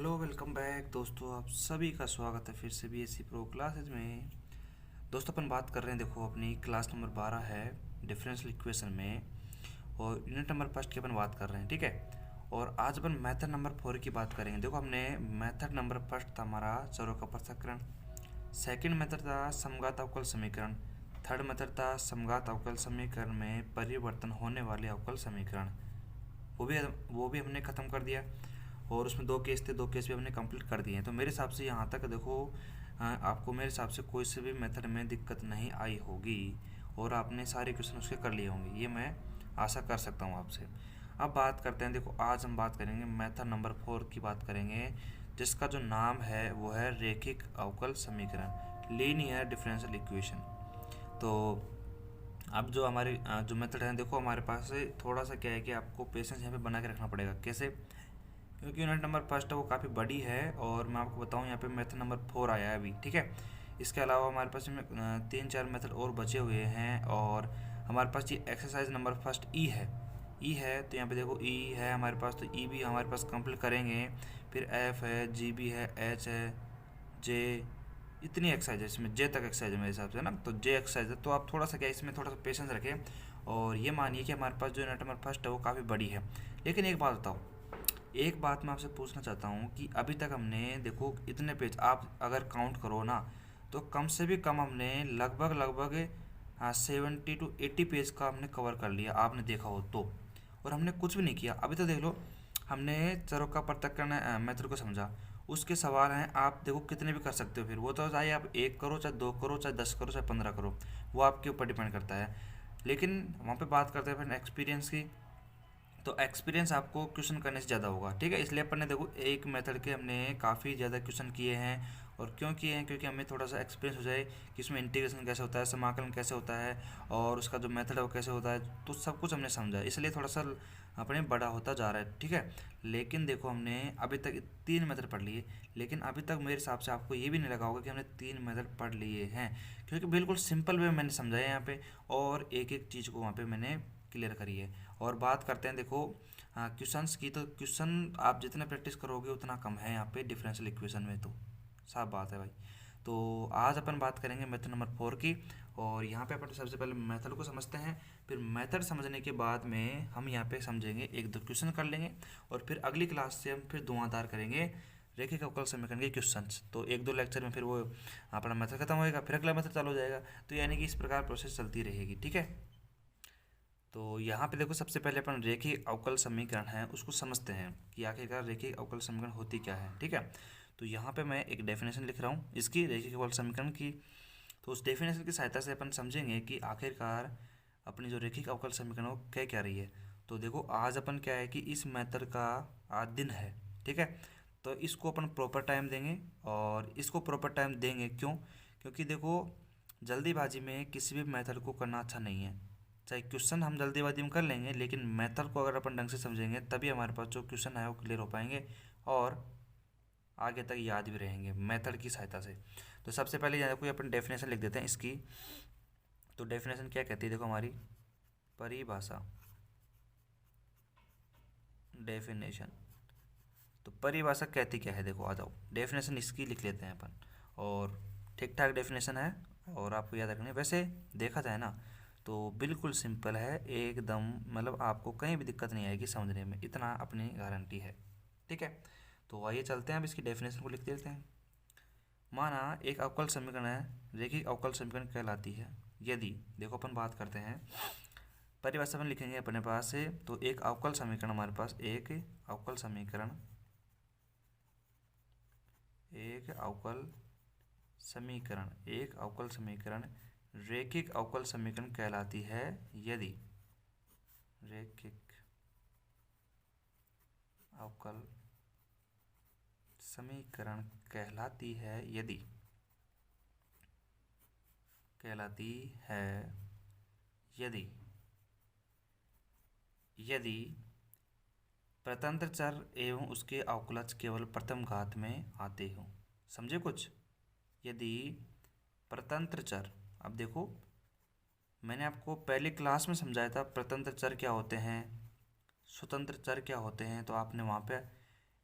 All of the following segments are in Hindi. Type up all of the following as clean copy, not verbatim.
हेलो वेलकम बैक दोस्तों, आप सभी का स्वागत है फिर से बीएससी प्रो क्लासेज में। दोस्तों अपन बात कर रहे हैं, देखो अपनी क्लास नंबर 12 है डिफरेंशियल इक्वेशन में, और यूनिट नंबर फर्स्ट की अपन बात कर रहे हैं, ठीक है। और आज अपन मेथड नंबर 4 की बात करेंगे। देखो हमने मेथड नंबर फर्स्ट था हमारा चरों का पृथक्करण, सेकेंड मेथड था समघात अवकल समीकरण, थर्ड मेथड था समघात अवकल समीकरण में परिवर्तन होने वाले अवकल समीकरण। वो भी हमने ख़त्म कर दिया, और उसमें दो केस थे, दो केस भी हमने कंप्लीट कर दिए हैं। तो मेरे हिसाब से यहाँ तक देखो आपको मेरे हिसाब से कोई से भी मेथड में दिक्कत नहीं आई होगी, और आपने सारे क्वेश्चन उसके कर लिए होंगे, ये मैं आशा कर सकता हूँ आपसे। अब बात करते हैं, देखो आज हम बात करेंगे मेथड नंबर 4 की बात करेंगे, जिसका जो नाम है वो है रेखिक अवकल समीकरण, लीनियर डिफरेंशियल इक्वेशन। तो अब जो हमारे जो मेथड है, देखो हमारे पास से थोड़ा सा क्या है कि आपको पेशेंस यहाँ पे बना के रखना पड़ेगा। कैसे? क्योंकि यूनिट नंबर फर्स्ट है वो काफ़ी बड़ी है, और मैं आपको बताऊँ यहाँ पे मेथड नंबर 4 आया है अभी, ठीक है। इसके अलावा हमारे पास में 3-4 मेथड और बचे हुए हैं, और हमारे पास ये एक्सरसाइज नंबर फर्स्ट ई है। ई है तो यहाँ पे देखो ई है हमारे पास, तो ई भी हमारे पास कंप्लीट करेंगे। फिर एफ है, जी भी है, एच है, जे, इतनी एक्सरसाइज है इसमें, जे तक एक्सरसाइज है मेरे हिसाब से ना। तो जे एक्सरसाइज है, तो आप थोड़ा सा क्या इसमें थोड़ा सा पेशेंस रखें, और ये मानिए कि हमारे पास जो यूनिट नंबर फर्स्ट है वो काफ़ी बड़ी है। लेकिन एक बात बताओ, एक बात मैं आपसे पूछना चाहता हूँ कि अभी तक हमने देखो इतने पेज आप अगर काउंट करो ना, तो कम से भी कम हमने लगभग लगभग 70 to 80 पेज का हमने कवर कर लिया, आपने देखा हो तो। और हमने कुछ भी नहीं किया अभी तो। देख लो, हमने चरों का पृथक्करण मेथड को समझा, उसके सवाल हैं, आप देखो कितने भी कर सकते हो। फिर वो तो चाहे आप 1 करो, चाहे 2 करो, चाहे 10 करो, चाहे 15 करो, वो आपके ऊपर डिपेंड करता है। लेकिन वहाँ पे बात करते हैं फिर एक्सपीरियंस की, तो एक्सपीरियंस आपको क्वेश्चन करने से ज़्यादा होगा, ठीक है। इसलिए अपन ने देखो एक मेथड के हमने काफ़ी ज़्यादा क्वेश्चन किए हैं। और क्यों किए हैं? क्योंकि हमें थोड़ा सा एक्सपीरियंस हो जाए कि इसमें इंटीग्रेशन कैसे होता है, समाकलन कैसे होता है, और उसका जो मेथड है वो कैसे होता है, तो सब कुछ हमने समझा है। इसलिए थोड़ा सा अपने बड़ा होता जा रहा है, ठीक है। लेकिन देखो हमने अभी तक 3 मेथड पढ़ लिए, लेकिन अभी तक मेरे हिसाब से आपको ये भी नहीं लगा होगा कि हमने 3 मेथड पढ़ लिए हैं, क्योंकि बिल्कुल सिंपल वे मैंने समझाया यहाँ पे, और एक एक चीज़ को वहाँ पे मैंने क्लियर करी है। और बात करते हैं देखो क्वेश्चंस की, तो क्वेश्चन आप जितना प्रैक्टिस करोगे उतना कम है यहाँ पे डिफरेंशियल इक्वेशन में, तो साफ बात है भाई। तो आज अपन बात करेंगे मेथड नंबर 4 की, और यहाँ पे अपन सबसे पहले मेथड को समझते हैं। फिर मेथड समझने के बाद में हम यहाँ पे समझेंगे, एक दो क्वेश्चन कर लेंगे, और फिर अगली क्लास से हम फिर धुआंधार करेंगे रेखिक अवकल समीकरण के क्वेश्चंस। तो एक दो लेक्चर में फिर वो अपना मेथड खत्म होएगा, फिर अगला मेथड चालू हो जाएगा। तो यानी कि इस प्रकार प्रोसेस चलती रहेगी, ठीक है। तो यहाँ पे देखो सबसे पहले अपन रेखीय अवकल समीकरण है उसको समझते हैं कि आखिरकार रेखीय अवकल समीकरण होती क्या है, ठीक है। तो यहाँ पे मैं एक डेफिनेशन लिख रहा हूँ इसकी, रेखीय अवकल समीकरण की। तो उस डेफिनेशन की सहायता से अपन समझेंगे कि आखिरकार अपनी जो रेखिक अवकल समीकरण है वो क्या रही है। तो देखो आज अपन क्या है कि इस मेथड का आज दिन है, ठीक है। तो इसको अपन प्रॉपर टाइम देंगे, और इसको प्रॉपर टाइम देंगे क्यों? क्योंकि देखो जल्दीबाजी में किसी भी मेथड को करना अच्छा नहीं है। चाहे क्वेश्चन हम जल्दीबाजी में कर लेंगे, लेकिन मेथड को अगर अपन ढंग से समझेंगे तभी हमारे पास जो क्वेश्चन है वो क्लियर हो पाएंगे, और आगे तक याद भी रहेंगे मेथड की सहायता से। तो सबसे पहले यहाँ कोई अपन डेफिनेशन लिख देते हैं इसकी। तो डेफिनेशन क्या कहती है, देखो हमारी परिभाषा, डेफिनेशन। तो परिभाषा कहती क्या है, देखो आ जाओ डेफिनेशन इसकी लिख लेते हैं अपन। और ठीक ठाक डेफिनेशन है, और आपको याद रखनी है। वैसे देखा जाए ना तो बिल्कुल सिंपल है एकदम, मतलब आपको कहीं भी दिक्कत नहीं आएगी समझने में, इतना अपनी गारंटी है, ठीक है। तो आइए चलते हैं, अब इसकी डेफिनेशन को लिख देते हैं। माना एक अवकल समीकरण है, रेखिक अवकल समीकरण कहलाती है यदि, देखो अपन बात करते हैं, परिभाषा में लिखेंगे अपने पास से। तो एक अवकल समीकरण हमारे पास, एक अवकल समीकरण, एक अवकल समीकरण, एक अवकल समीकरण रेखिक अवकल समीकरण कहलाती है यदि, रेखिक अवकल समीकरण कहलाती है यदि, कहलाती है यदि, यदि प्रतंत्र चर एवं उसके अवकलज केवल प्रथम घात में आते हों। समझे कुछ? यदि प्रतंत्र चर, अब देखो मैंने आपको पहले क्लास में समझाया था प्रतंत्र चर क्या होते हैं, स्वतंत्र चर क्या होते हैं। तो आपने वहाँ पे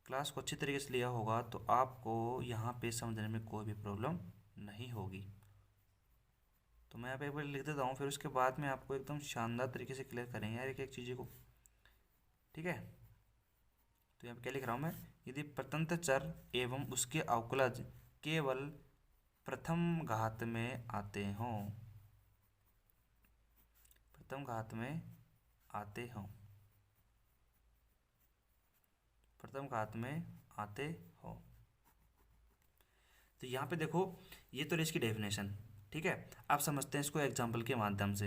क्लास को अच्छी तरीके से लिया होगा तो आपको यहाँ पे समझने में कोई भी प्रॉब्लम नहीं होगी। तो मैं यहाँ पे एक बार लिख देता हूँ, फिर उसके बाद में आपको एकदम शानदार तरीके से क्लियर करेंगे यार एक एक चीज़ों को, ठीक है। तो यहाँ पे क्या लिख रहा हूँ मैं, यदि प्रतंत्र चर एवं उसके अवकलज केवल प्रथम घात में आते हों, प्रथम घात में आते हों, प्रथम घात में आते हो, तो यहाँ पे देखो ये तो इसकी डेफिनेशन, ठीक है। अब समझते हैं इसको एग्जाम्पल के माध्यम से।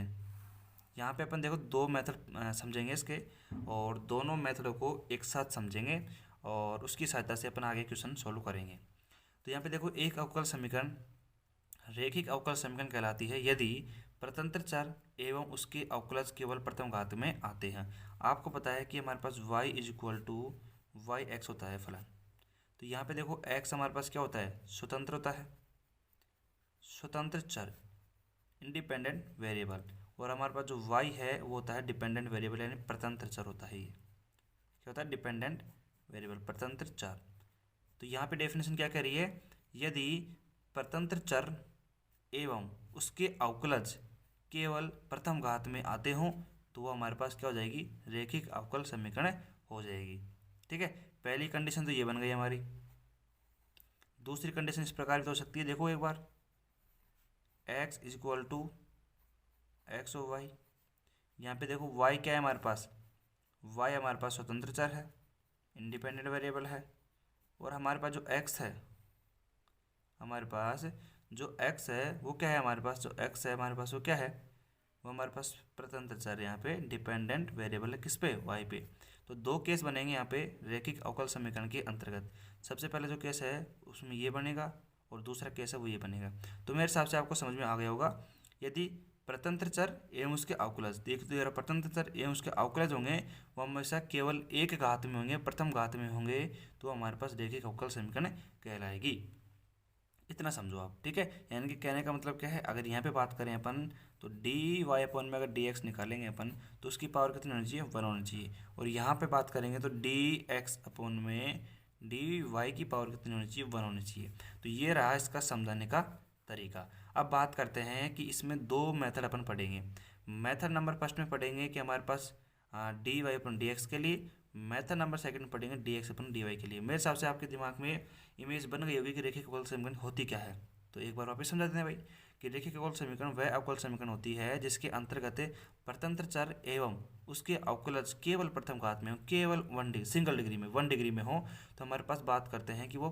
यहाँ पे अपन देखो दो मेथड समझेंगे इसके, और दोनों मेथडों को एक साथ समझेंगे और उसकी सहायता से अपन आगे क्वेश्चन सॉल्व करेंगे। तो यहाँ पे देखो एक अवकल समीकरण रैखिक अवकल समीकरण कहलाती है यदि प्रतंत्र चर एवं उसके अवकलज केवल प्रथम घात में आते हैं। आपको पता है कि हमारे पास y is equal to y x होता है फलन। तो यहाँ पे देखो x हमारे पास क्या होता है, स्वतंत्र होता है, स्वतंत्र चर, इंडिपेंडेंट वेरिएबल, और हमारे पास जो y है वो होता है डिपेंडेंट वेरिएबल, यानी प्रतंत्र चर होता है। ये क्या होता है, डिपेंडेंट वेरिएबल, प्रतंत्र चर। तो यहाँ पे डेफिनेशन क्या कह रही है, यदि प्रतंत्र चर एवं उसके अवकलज केवल प्रथम घात में आते हों तो वो हमारे पास क्या हो जाएगी, रैखिक अवकल समीकरण हो जाएगी, ठीक है। पहली कंडीशन तो ये बन गई हमारी। दूसरी कंडीशन इस प्रकार भी तो हो सकती है, देखो एक बार, x is equal to x और वाई। यहाँ पे देखो y क्या है हमारे पास, y हमारे पास स्वतंत्र चर है, इंडिपेंडेंट वेरिएबल है, और हमारे पास जो x है, हमारे पास जो x है वो क्या है, हमारे पास जो x है हमारे पास वो क्या है, वो हमारे पास प्रतंत्र चर, यहाँ पे डिपेंडेंट वेरिएबल है, किस पे, y पे। तो दो केस बनेंगे यहाँ पे रैखिक अवकल समीकरण के अंतर्गत। सबसे पहले जो केस है उसमें ये बनेगा, और दूसरा केस है वो ये बनेगा। तो मेरे हिसाब से आपको समझ में आ गया होगा, यदि प्रतंत्र चर एवं उसके अवकलज, देख तो यार प्रतंत्र चर एवं उसके अवकलज होंगे वो हमेशा केवल एक घात में होंगे, प्रथम घात में होंगे, तो हमारे पास रैखिक अवकल समीकरण कहलाएगी। इतना समझो आप, ठीक है। यानी कि कहने का मतलब क्या है, अगर यहाँ पे बात करें अपन तो डी वाई अपन में अगर डी एक्स निकालेंगे अपन तो उसकी पावर कितनी होनी चाहिए, 1 होनी चाहिए। और यहाँ पे बात करेंगे तो डी एक्स अपन में डी वाई की पावर कितनी होनी चाहिए, 1 होनी चाहिए। तो ये रहा इसका समझाने का तरीका। अब बात करते हैं कि इसमें दो मेथड अपन पढ़ेंगे। मेथड नंबर फर्स्ट में पढ़ेंगे कि हमारे पास d y upon d x के लिए, मेथड नंबर सेकंड में पढ़ेंगे D x upon d y के लिए। मेरे हिसाब से आपके दिमाग में इमेज बन गई होगी कि रैखिक अवकल समीकरण होती क्या है। तो एक बार वापस समझा देते हैं भाई कि रैखिक अवकल समीकरण वह अवकल समीकरण होती है जिसके अंतर्गत प्रतंत्र चर एवं उसके अवकलज केवल प्रथम घात में हो, केवल 1 डिग्री, सिंगल डिग्री में 1 डिग्री में हो, तो हमारे पास बात करते हैं कि वो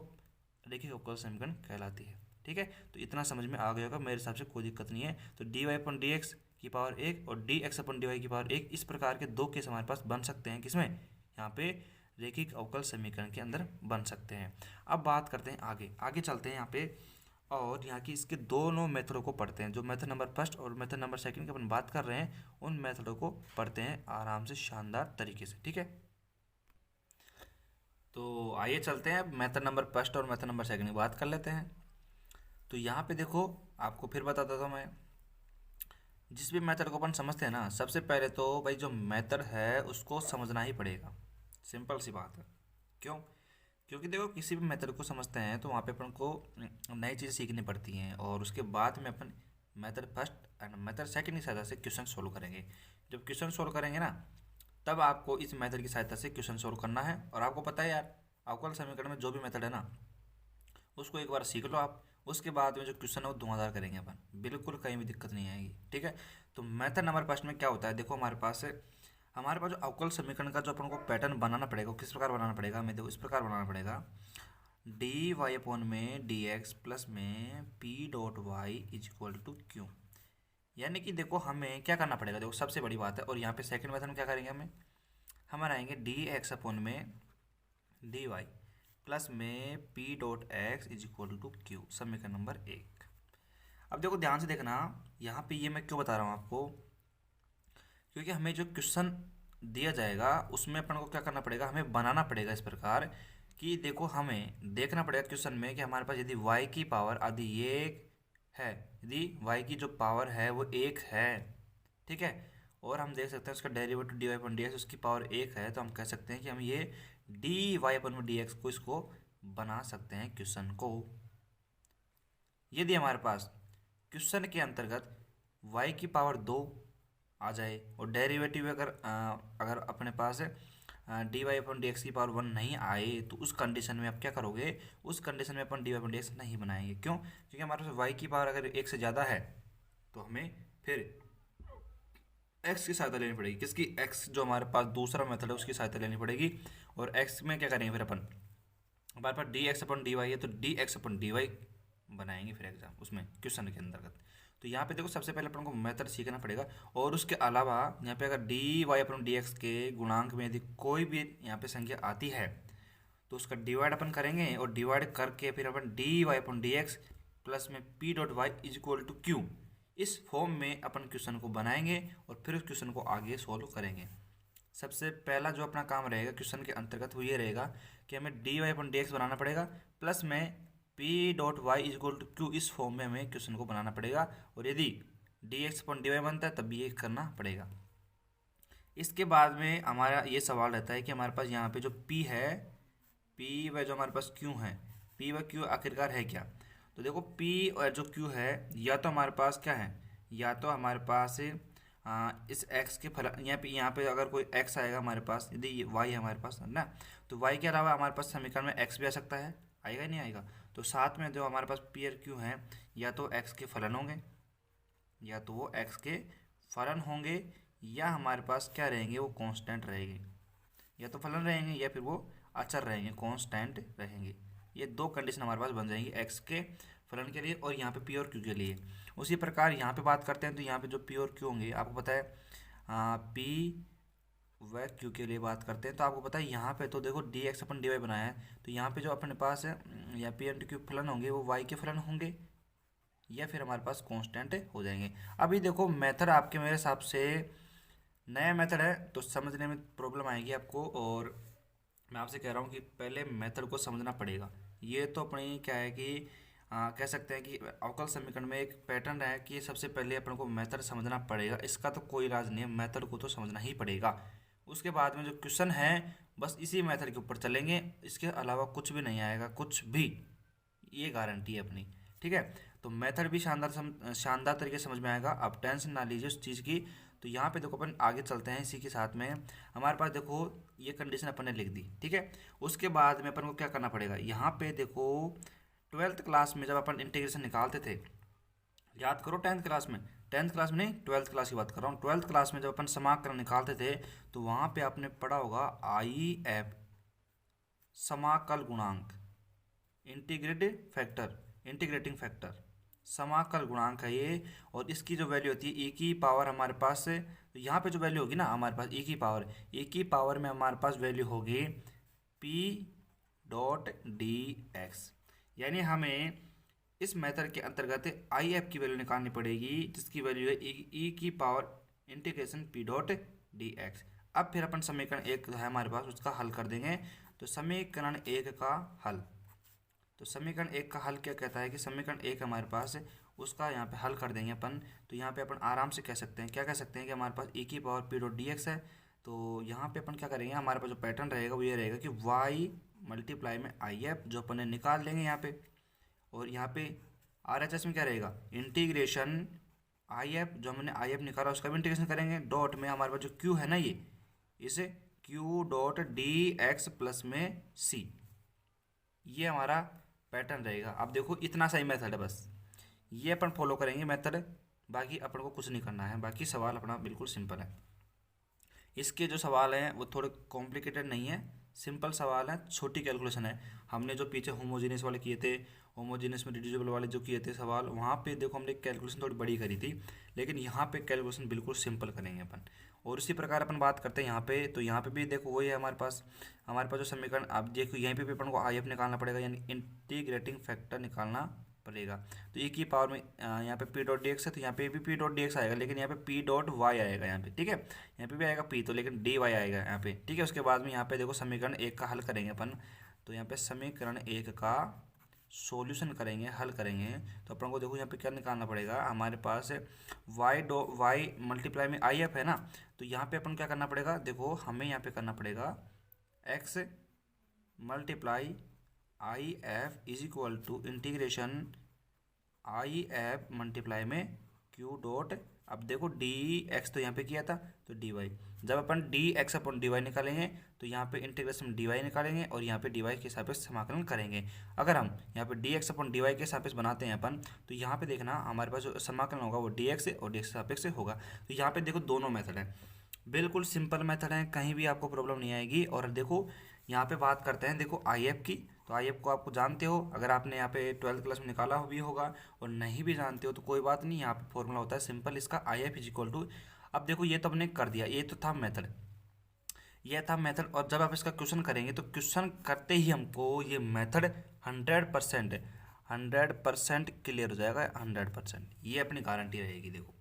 रैखिक अवकल समीकरण कहलाती है, ठीक है। तो इतना समझ में आ गया होगा, मेरे हिसाब से कोई दिक्कत नहीं है। तो d y upon d x की पावर 1 और D x upon d y की पावर 1, इस प्रकार के दो केस हमारे पास बन सकते हैं, किसमें, यहाँ पे रैखिक अवकल समीकरण के अंदर बन सकते हैं। अब बात करते हैं आगे, आगे चलते हैं यहाँ पे, और यहाँ की इसके दोनों मेथडों को पढ़ते हैं। जो मेथड नंबर फर्स्ट और मेथड नंबर सेकंड की अपन बात कर रहे हैं उन मेथडों को पढ़ते हैं आराम से, शानदार तरीके से, ठीक है। तो आइए चलते हैं, मेथड नंबर फर्स्ट और मेथड नंबर सेकंड की बात कर लेते हैं। तो यहाँ पे देखो आपको फिर बता देता हूँ मैं, जिस भी मेथड को अपन समझते हैं ना, सबसे पहले तो भाई जो मेथड है उसको समझना ही पड़ेगा, सिंपल सी बात है। क्यों, क्योंकि देखो किसी भी मेथड को समझते हैं तो वहाँ पे अपन को नई चीज़ सीखनी पड़ती हैं, और उसके बाद में अपन method first and method second की सहायता से क्वेश्चन सोल्व करेंगे। जब क्वेश्चन सोल्व करेंगे ना, तब आपको इस मेथड की सहायता से क्वेश्चन सोल्व करना है। और आपको पता है यार, अवकल समीकरण में जो भी मेथड है ना उसको एक बार सीख लो आप, उसके बाद में जो क्वेश्चन है वो धुआंधार करेंगे अपन, बिल्कुल कहीं भी दिक्कत नहीं आएगी, ठीक है। तो मेथड नंबर फर्स्ट में क्या होता है, देखो हमारे पास जो अवकल समीकरण का जो अपन को पैटर्न बनाना पड़ेगा, किस प्रकार बनाना पड़ेगा, हमें देखो इस प्रकार बनाना पड़ेगा, डी वाई अपॉन में डी एक्स प्लस में p dot y is equal to q. यानी कि देखो हमें क्या करना पड़ेगा, देखो सबसे बड़ी बात है, और यहाँ पे सेकंड मेथड में क्या करेंगे, हम आएंगे डी एक्स अपॉन में डी वाई प्लस में p dot x is equal to q, समीकरण नंबर 1। अब देखो ध्यान से देखना, यहाँ पे ये मैं क्यों बता रहा हूँ आपको, क्योंकि हमें जो क्वेश्चन दिया जाएगा उसमें अपन को क्या करना पड़ेगा, हमें बनाना पड़ेगा इस प्रकार कि देखो हमें देखना पड़ेगा क्वेश्चन में कि हमारे पास यदि y की पावर यदि ये है, यदि y की जो पावर है वो 1 है, ठीक है, और हम देख सकते हैं उसका derivative D y upon d x उसकी पावर 1 है, तो हम कह सकते हैं कि हम ये डी वाई अपन में डी एक्स को इसको बना सकते हैं क्वेश्चन को। यदि हमारे पास क्वेश्चन के अंतर्गत y की पावर 2 आ जाए और डेरिवेटिव अगर अपने पास d y upon d x की पावर 1 नहीं आए, तो उस कंडीशन में आप क्या करोगे, उस कंडीशन में अपन d y upon d x नहीं बनाएंगे। क्यों? क्योंकि हमारे पास y की पावर अगर 1 से ज़्यादा है तो हमें फिर x की सहायता लेनी पड़ेगी। किसकी? x, जो हमारे पास दूसरा मेथड है उसकी सहायता लेनी पड़ेगी। और x में क्या करेंगे फिर अपन, हमारे पास d x upon d y है तो d x upon d Y बनाएंगे फिर एग्जाम उसमें क्वेश्चन के अंतर्गत। तो यहाँ पे देखो सबसे पहले अपन को मेथड सीखना पड़ेगा। और उसके अलावा यहाँ पे अगर D y upon d x के गुणांक में यदि कोई भी यहाँ पे संख्या आती है तो उसका डिवाइड अपन करेंगे, और डिवाइड करके फिर अपन d y upon d x plus में p dot y is equal to q, इस फॉर्म में अपन क्वेश्चन को बनाएंगे और फिर उस क्वेश्चन को आगे सॉल्व करेंगे। सबसे पहला जो अपना काम रहेगा क्वेश्चन के अंतर्गत वो ये रहेगा कि हमें d y upon d x बनाना पड़ेगा प्लस में p dot y is equal to q, इस फॉर्म में हमें क्वेश्चन को बनाना पड़ेगा। और यदि d x upon d y बनता है तब ये करना पड़ेगा। इसके बाद में हमारा ये सवाल रहता है कि हमारे पास यहाँ पे जो p है, p व जो हमारे पास q है, p व q आखिरकार है क्या? तो देखो p और जो q है या तो हमारे पास क्या है, या तो हमारे पास इस x के फलन, यहाँ पे अगर कोई x आएगा हमारे पास, यदि ये y है हमारे पास है ना, तो y के अलावा हमारे पास समीकरण में x भी आ सकता है, आएगा ही नहीं आएगा। तो साथ में जो हमारे पास p और q है या तो x के फलन होंगे, या तो वो x के फलन होंगे, या हमारे पास क्या रहेंगे, वो कांस्टेंट रहेंगे। या तो फलन रहेंगे या फिर वो अचर रहेंगे, कांस्टेंट रहेंगे। ये दो कंडीशन हमारे पास बन जाएंगी x के फलन के लिए और यहाँ पे p और q के लिए। उसी प्रकार यहाँ पे बात करते हैं तो यहाँ पे जो p और q होंगे आपको पता है, p व q के लिए बात करते हैं तो आपको पता है यहाँ पे तो देखो d x upon d Y बनाया है, तो यहाँ पे जो अपने पास है या p एंड q फलन होंगे वो y के फलन होंगे या फिर हमारे पास कांस्टेंट हो जाएंगे। अभी देखो मेथड आपके मेरे हिसाब से नया मेथड है तो समझने में प्रॉब्लम आएगी आपको, और मैं आपसे कह रहा हूँ कि पहले मेथड को समझना पड़ेगा। ये तो अपनी क्या है कि कह सकते हैं कि अवकल समीकरण में एक पैटर्न है कि सबसे पहले अपन को मेथड समझना पड़ेगा। इसका तो कोई इलाज नहीं है, मेथड को तो समझना ही पड़ेगा। उसके बाद में जो क्वेश्चन है बस इसी मेथड के ऊपर चलेंगे, इसके अलावा कुछ भी नहीं आएगा, कुछ भी, ये गारंटी है अपनी। ठीक है, तो मेथड भी शानदार तरीके से समझ में आएगा। आप टेंशन ना लीजिए उस चीज़ की। तो यहाँ पे देखो अपन आगे चलते हैं, इसी के साथ में हमारे पास देखो ये कंडीशन अपन ने लिख दी। ठीक है, उसके बाद में अपन को क्या करना पड़ेगा, यहाँ पे देखो 12th क्लास में जब अपन इंटीग्रेशन निकालते थे, याद करो 10th क्लास में, 10th क्लास में नहीं 12th क्लास की बात कर रहा हूँ। 12th क्लास में जब अपन समाकलन निकालते थे तो वहाँ पे आपने पढ़ा होगा IF समाकल गुणांक, इंटीग्रेटिंग फैक्टर समाकल गुणांक है ये। और इसकी जो वैल्यू होती है e की पावर हमारे पास, तो यहाँ पे जो वैल्यू होगी ना हमारे पास e की पावर में हमारे पास वैल्यू होगी p डॉट डी एक्स। यानी हमें इस मेथड के अंतर्गत IF की वैल्यू निकालनी पड़ेगी जिसकी वैल्यू है e की power integration p dot d x. अब फिर अपन समीकरण 1 है हमारे पास उसका हल कर देंगे। तो समीकरण 1 का हल, तो समीकरण 1 का हल क्या कहता है कि समीकरण 1 हमारे पास है उसका यहाँ पे हल कर देंगे अपन। तो यहाँ पे अपन आराम से कह सकते हैं, क्या कह सकते हैं कि हमारे पास e की power p dot d x है। तो यहाँ पे अपन क्या करेंगे, हमारे पास जो पैटर्न रहेगा वो ये रहेगा कि y मल्टीप्लाई में IF जो अपन ने निकाल लेंगे यहाँ पे, और यहाँ पे RHS में क्या रहेगा, इंटीग्रेशन IF जो हमने IF निकाला उसका भी इंटीग्रेशन करेंगे, डॉट में हमारे पास जो Q है ना ये, इसे Q dot d x plus में C, ये हमारा पैटर्न रहेगा। अब देखो इतना सही मेथड है, बस ये अपन फॉलो करेंगे मेथड, बाकी अपन को कुछ नहीं करना है, बाकी सवाल अपना बिल्कुल सिंपल है। इसके जो सवाल हैं वो थोड़े कॉम्प्लिकेटेड नहीं है, सिंपल सवाल है, छोटी कैलकुलेशन है। हमने जो पीछे होमोजीनियस वाले किए थे, होमोजीनियस में रिड्यूसिबल वाले जो किए थे सवाल, वहाँ पे देखो हमने कैलकुलेशन थोड़ी बड़ी करी थी, लेकिन यहाँ पे कैलकुलेशन बिल्कुल सिंपल करेंगे अपन। और इसी प्रकार अपन बात करते हैं यहाँ पे, तो यहाँ पे भी देखो वही है हमारे पास जो समीकरण, आप देखो यहीं पे भी अपन को IF निकालना पड़ेगा, यानी इंटीग्रेटिंग फैक्टर निकालना पड़ेगा। तो e की पावर में यहाँ पे p डॉट डी एक्स है तो यहाँ पे भी p डॉट डी एक्स आएगा, लेकिन यहाँ पे p डॉट वाई आएगा यहाँ पे। ठीक है, यहाँ पे भी आएगा p तो, लेकिन dy आएगा यहाँ पे। ठीक है, उसके बाद में यहाँ पे देखो समीकरण 1 का हल करेंगे अपन। तो यहाँ पे समीकरण 1 का सॉल्यूशन करेंगे, हल करेंगे, तो अपन को देखो यहाँ पे क्या निकालना पड़ेगा, हमारे पास वाई मल्टीप्लाई में IF है ना, तो यहाँ पे अपन क्या करना पड़ेगा, देखो हमें यहाँ पे करना पड़ेगा x multiply I F is equal to integration I F multiply में क्यू डॉट, अब देखो डी एक्स तो यहाँ पे किया था तो डी वाई, जब अपन d x upon d y निकालेंगे तो यहाँ पे इंटीग्रेशन डी वाई निकालेंगे और यहाँ पे डी वाई के सापेक्ष समाकलन करेंगे। अगर हम यहाँ पे d x upon d y के सापेक्ष बनाते हैं अपन, तो यहाँ पे देखना हमारे पास जो समाकलन होगा वो डी एक्स से और डी एक्स के सापेक्ष से होगा। तो यहाँ पे देखो दोनों मेथड है, बिल्कुल सिंपल मेथड है, कहीं भी आपको प्रॉब्लम नहीं आएगी। और देखो यहाँ पे बात करते हैं देखो आई एफ की, तो आई एफ को आपको जानते हो, अगर आपने यहाँ पे 12th क्लास में निकाला भी होगा और नहीं भी जानते हो तो कोई बात नहीं, यहाँ पे फॉर्मूला होता है सिंपल इसका, I F is equal to, अब देखो ये तो हमने कर दिया, ये तो था मेथड, ये था मेथड। और जब आप इसका क्वेश्चन करेंगे तो क्वेश्चन करते ही हमको ये मेथड 100% क्लियर हो जाएगा, 100%, ये अपनी गारंटी रहेगी देखो।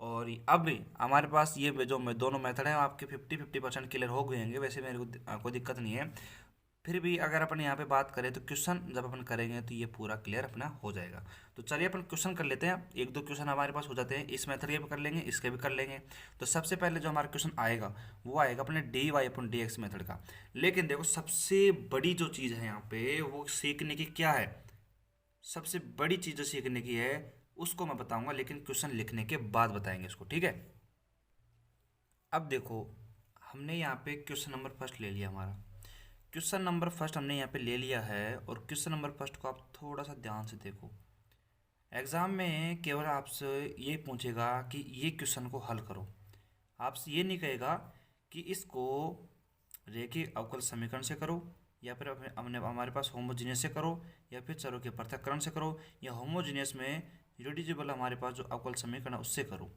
और अब हमारे पास ये जो दोनों मेथड हैं आपके 50% क्लियर हो गए होंगे, वैसे मेरे को कोई दिक्कत नहीं है। फिर भी अगर अपन यहाँ पे बात करें तो क्वेश्चन जब अपन करेंगे तो ये पूरा क्लियर अपना हो जाएगा। तो चलिए अपन क्वेश्चन कर लेते हैं, एक दो क्वेश्चन हमारे पास हो जाते हैं, इस मेथड के भी कर लेंगे, इसके भी कर लेंगे। तो सबसे पहले जो हमारा क्वेश्चन आएगा वो आएगा अपने D y upon d x method का। लेकिन देखो सबसे बड़ी जो चीज़ है यहाँ पे वो सीखने की क्या है, सबसे बड़ी चीज़ जो सीखने की है उसको मैं बताऊंगा, लेकिन क्वेश्चन लिखने के बाद बताएंगे उसको, ठीक है। अब देखो हमने यहाँ पे क्वेश्चन नंबर फर्स्ट ले लिया, हमारा क्वेश्चन नंबर फर्स्ट हमने यहाँ पे ले लिया है। और क्वेश्चन नंबर फर्स्ट को आप थोड़ा सा ध्यान से देखो, एग्ज़ाम में केवल आपसे ये पूछेगा कि ये क्वेश्चन को हल करो, आपसे ये नहीं कहेगा कि इसको रेखीय अवकल समीकरण से करो या फिर अपने हमारे पास होमोजीनियस से करो या फिर चरों के पृथक्करण से करो या होमोजीनियस में रिड्यूसिबल हमारे पास जो अवकल समीकरण है उससे करो।